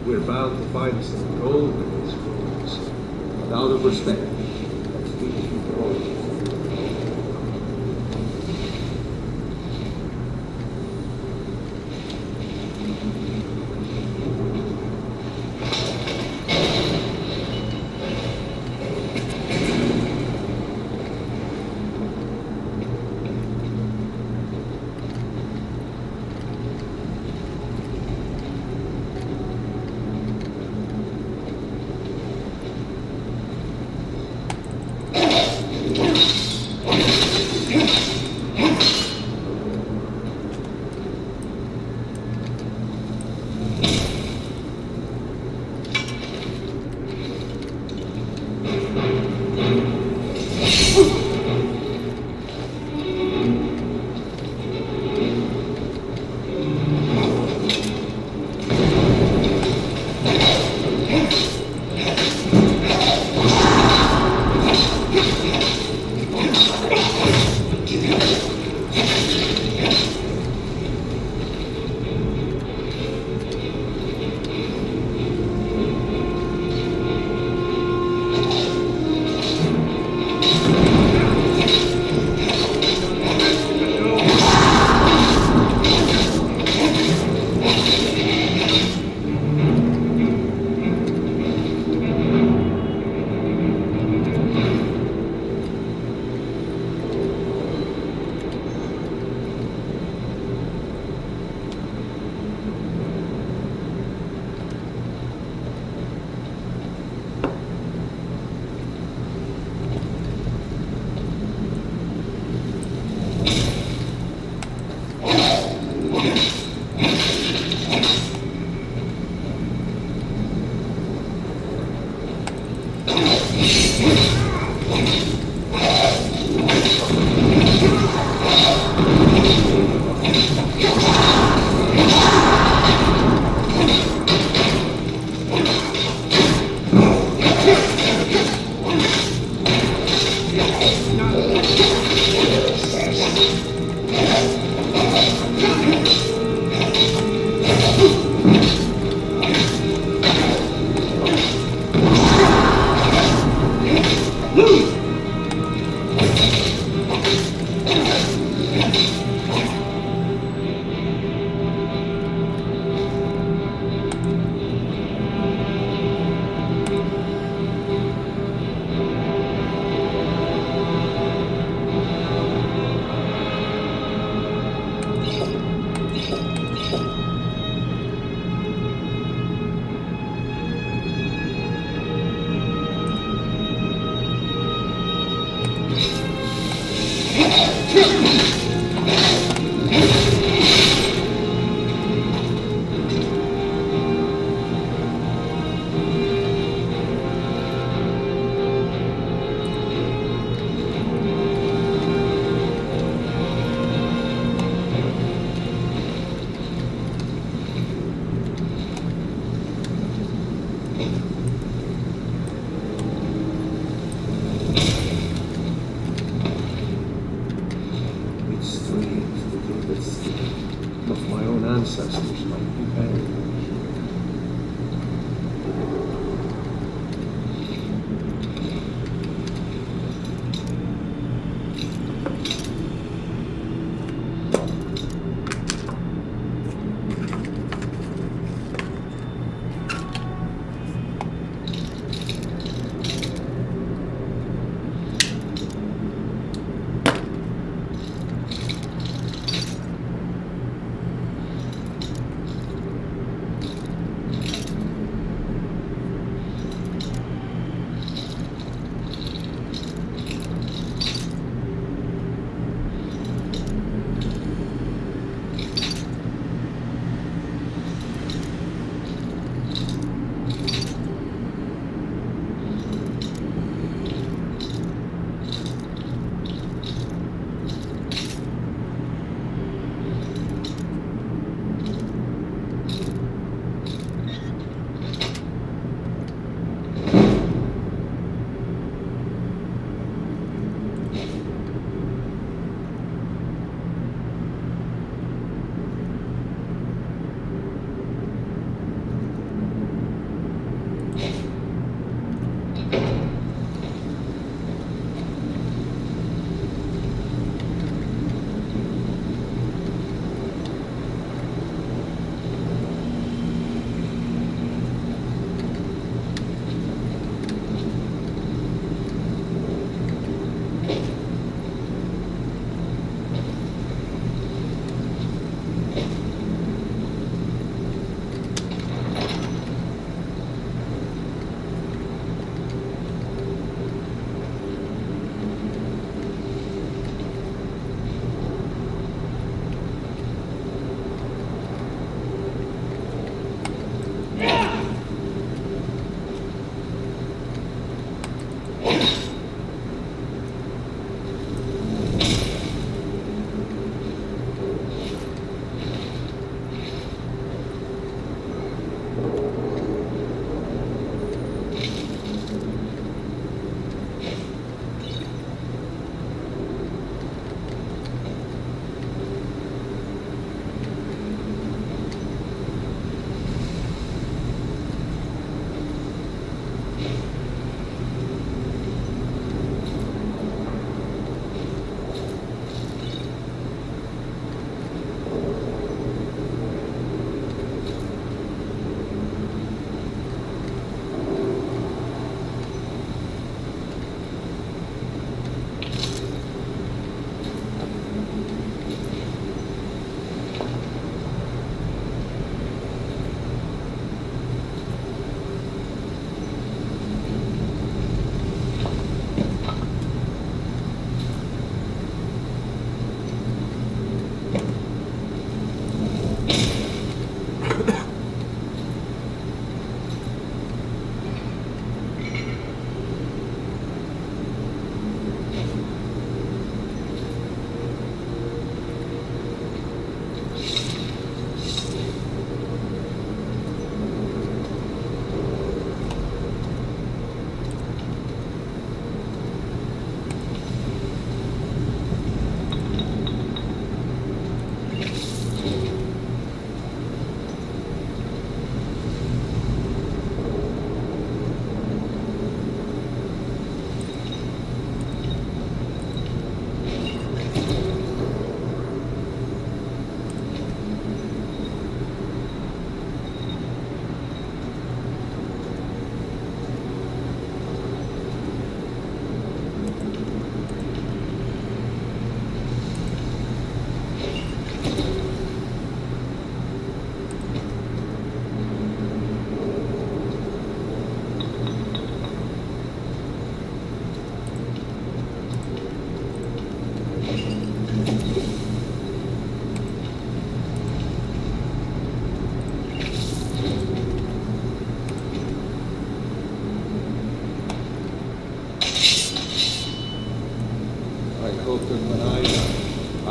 We're bound to find some gold in these ruins. out of respect. That's the issue for all of us. Of my own ancestors might be buried.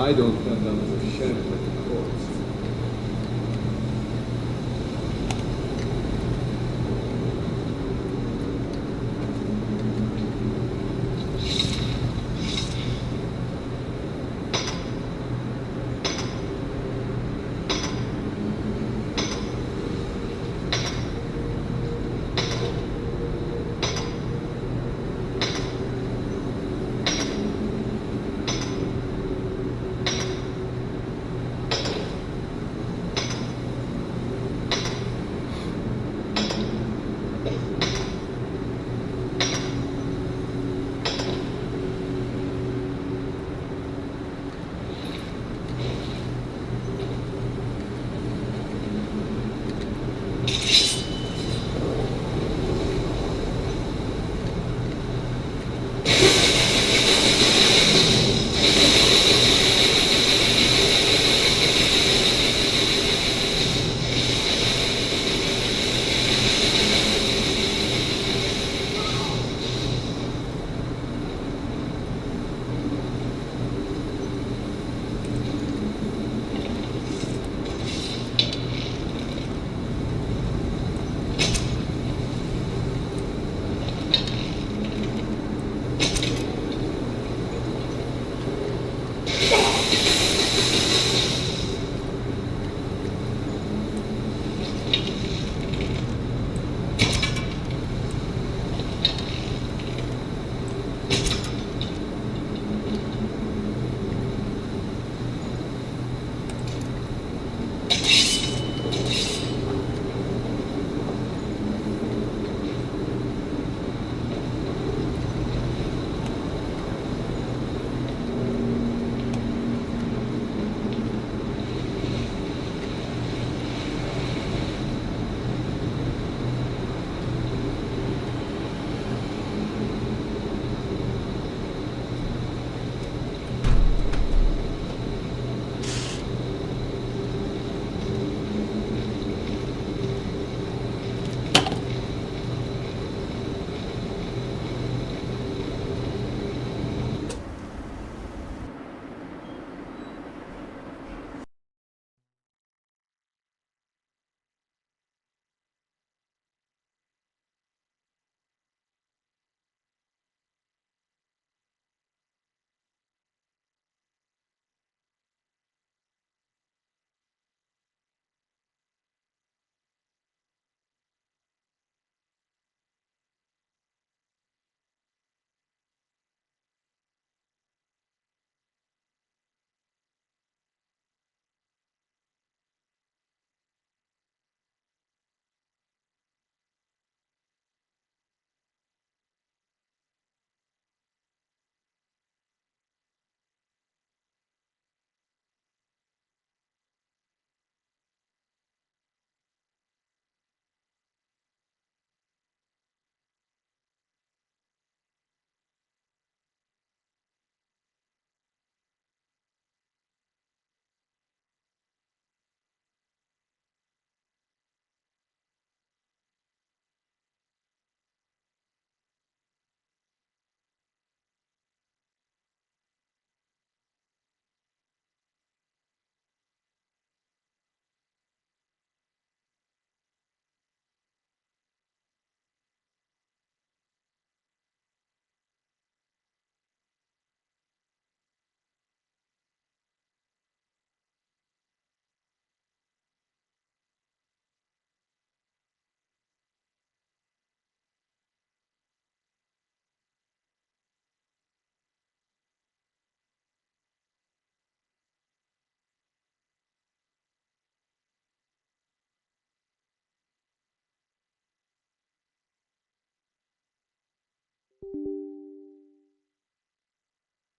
I don't plan on understanding.